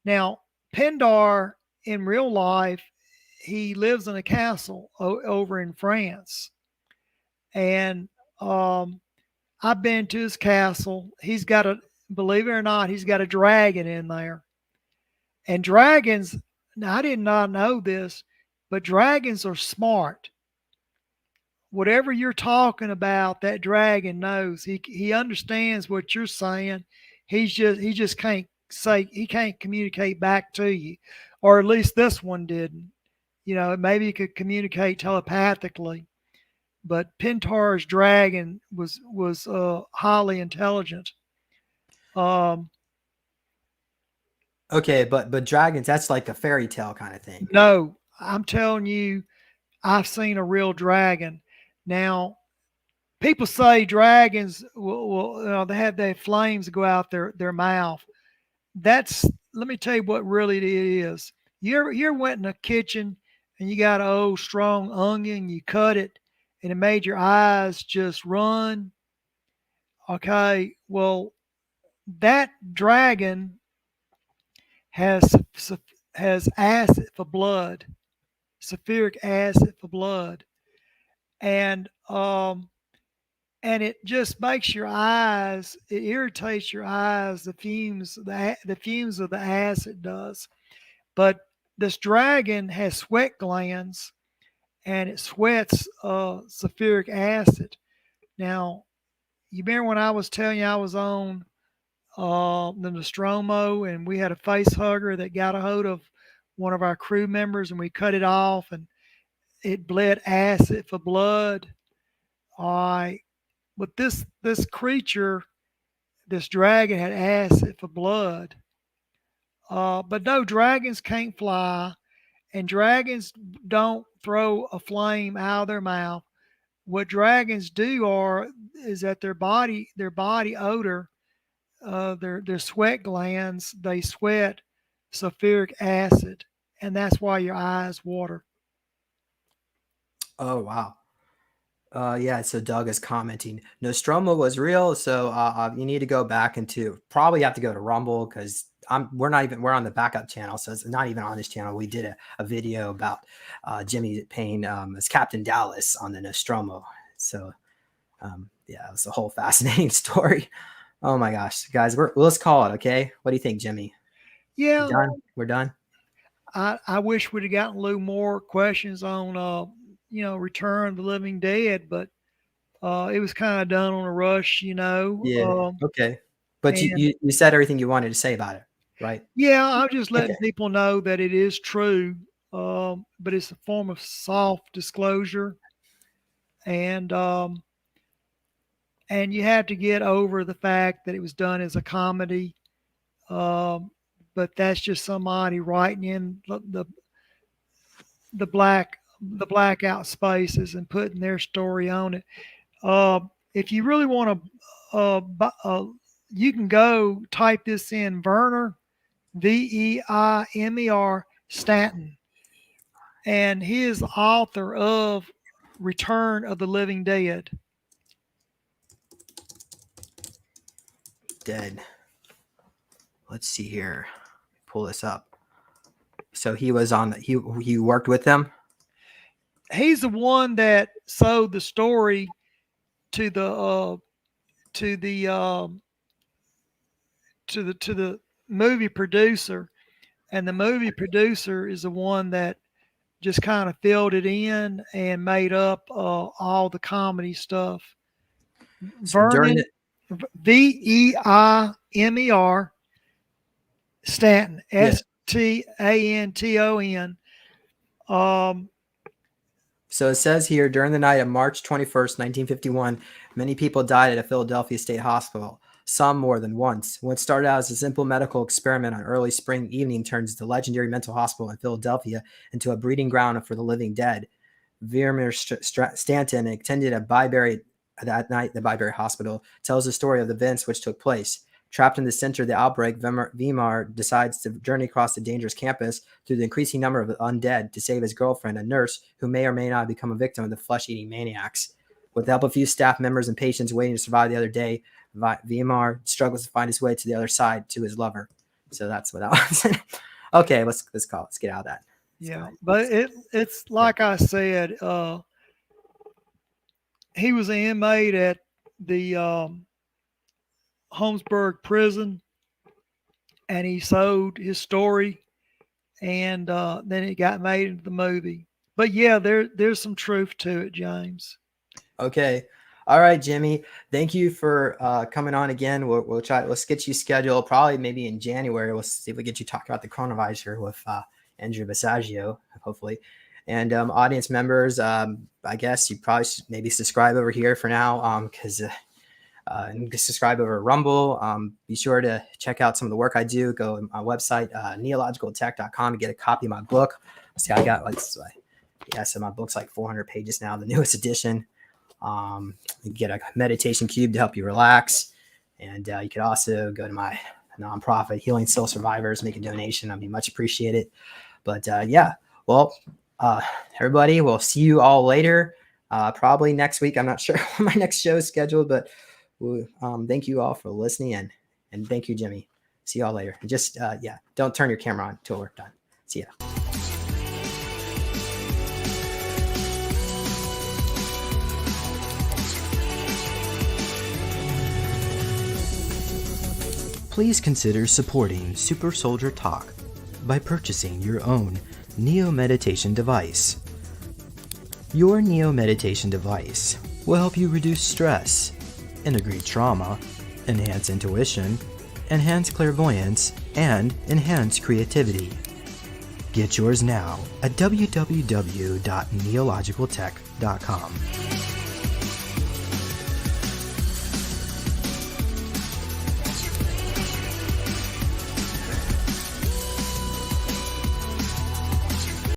Now, Pindar in real life, he lives in a castle over in France, and I've been to his castle. He's got believe it or not, he's got a dragon in there. And dragons, now I did not know this, but dragons are smart. Whatever you're talking about, that dragon knows. He understands what you're saying. He just can't communicate back to you, or at least this one didn't. You know, maybe he could communicate telepathically, but Pintar's dragon was highly intelligent. Um, Okay, but dragons, that's like a fairy tale kind of thing. no, I'm telling you, I've seen a real dragon. Now, people say dragons will they have their flames go out their mouth. That's Let me tell you what really it is. You ever went in a kitchen and you got an old strong onion, you cut it, and it made your eyes just run. Okay, well that dragon has has acid for blood, sulfuric acid for blood, and it just makes your eyes, it irritates your eyes, the fumes of the acid does. But this dragon has sweat glands, and it sweats sulfuric acid. Now, you remember when I was telling you I was on the Nostromo, and we had a face hugger that got a hold of one of our crew members, and we cut it off, and it bled acid for blood. I But this creature, this dragon, had acid for blood. But no, dragons can't fly, and dragons don't throw a flame out of their mouth. What dragons do is that their body odor, their sweat glands, they sweat sulfuric acid, and that's why your eyes water. Oh wow. Yeah, so Doug is commenting. Nostromo was real, so you need to go back into probably have to go to Rumble because we're on the backup channel, so it's not even on this channel. We did a video about Jimmy Paine as Captain Dallas on the Nostromo. So yeah, it was a whole fascinating story. Oh my gosh, guys, let's call it, okay? What do you think, Jimmy? Yeah, Done? We're done. I wish we'd have gotten a little more questions on Return of the Living Dead, but it was kind of done on a rush, Yeah. Okay. But and you said everything you wanted to say about it, right? yeah, I'm just letting Okay. people know that it is true, but it's a form of soft disclosure, and and you have to get over the fact that it was done as a comedy. But that's just somebody writing in the blackout spaces and putting their story on it. If you really want to, you can go type this in: Werner, Veimer Stanton, and he is the author of Return of the Living Dead. Dead. Let's see here. Pull this up. So he was on. He worked with them. He's the one that sold the story to the movie producer, and the movie producer is the one that just kind of filled it in and made up all the comedy stuff. So Vernon, Veimer Stanton, Stanton. So it says here, during the night of March 21st, 1951, many people died at a Philadelphia State Hospital, some more than once. What started out as a simple medical experiment on early spring evening turns the legendary mental hospital in Philadelphia into a breeding ground for the living dead. Veimer Stanton attended a Byberry that night. The Byberry Hospital tells the story of the events which took place. Trapped in the center of the outbreak, Veimer decides to journey across the dangerous campus through the increasing number of undead to save his girlfriend, a nurse who may or may not become a victim of the flesh-eating maniacs. With the help of a few staff members and patients waiting to survive the other day, Veimer struggles to find his way to the other side to his lover. So that's what that was. Okay, let's get out of that. But it's like I said, he was an inmate at the Holmesburg prison, and he sold his story, and then it got made into the movie. But yeah, there's some truth to it, James. Okay. All right, Jimmy. Thank you for coming on again. We'll try. Let's get you scheduled probably maybe in January. We'll see if we get you talk about the chronovisor with Andrew Basaggio, hopefully. And audience members, I guess you probably should maybe subscribe over here for now, because and subscribe over Rumble. Be sure to check out some of the work I do. Go to my website, neologicaltech.com, to get a copy of my book. See, I got so my book's like 400 pages now, the newest edition. You get a meditation cube to help you relax. And you could also go to my nonprofit, Healing Soul Survivors, make a donation. I'd be much appreciated. But everybody, we'll see you all later. Probably next week. I'm not sure when my next show is scheduled, but thank you all for listening, and thank you, Jimmy. See y'all later. And just don't turn your camera on until we're done. See ya. Please consider supporting Super Soldier Talk by purchasing your own Neo Meditation device. Your Neo Meditation device will help you reduce stress, integrate trauma, enhance intuition, enhance clairvoyance, and enhance creativity. Get yours now at www.neologicaltech.com.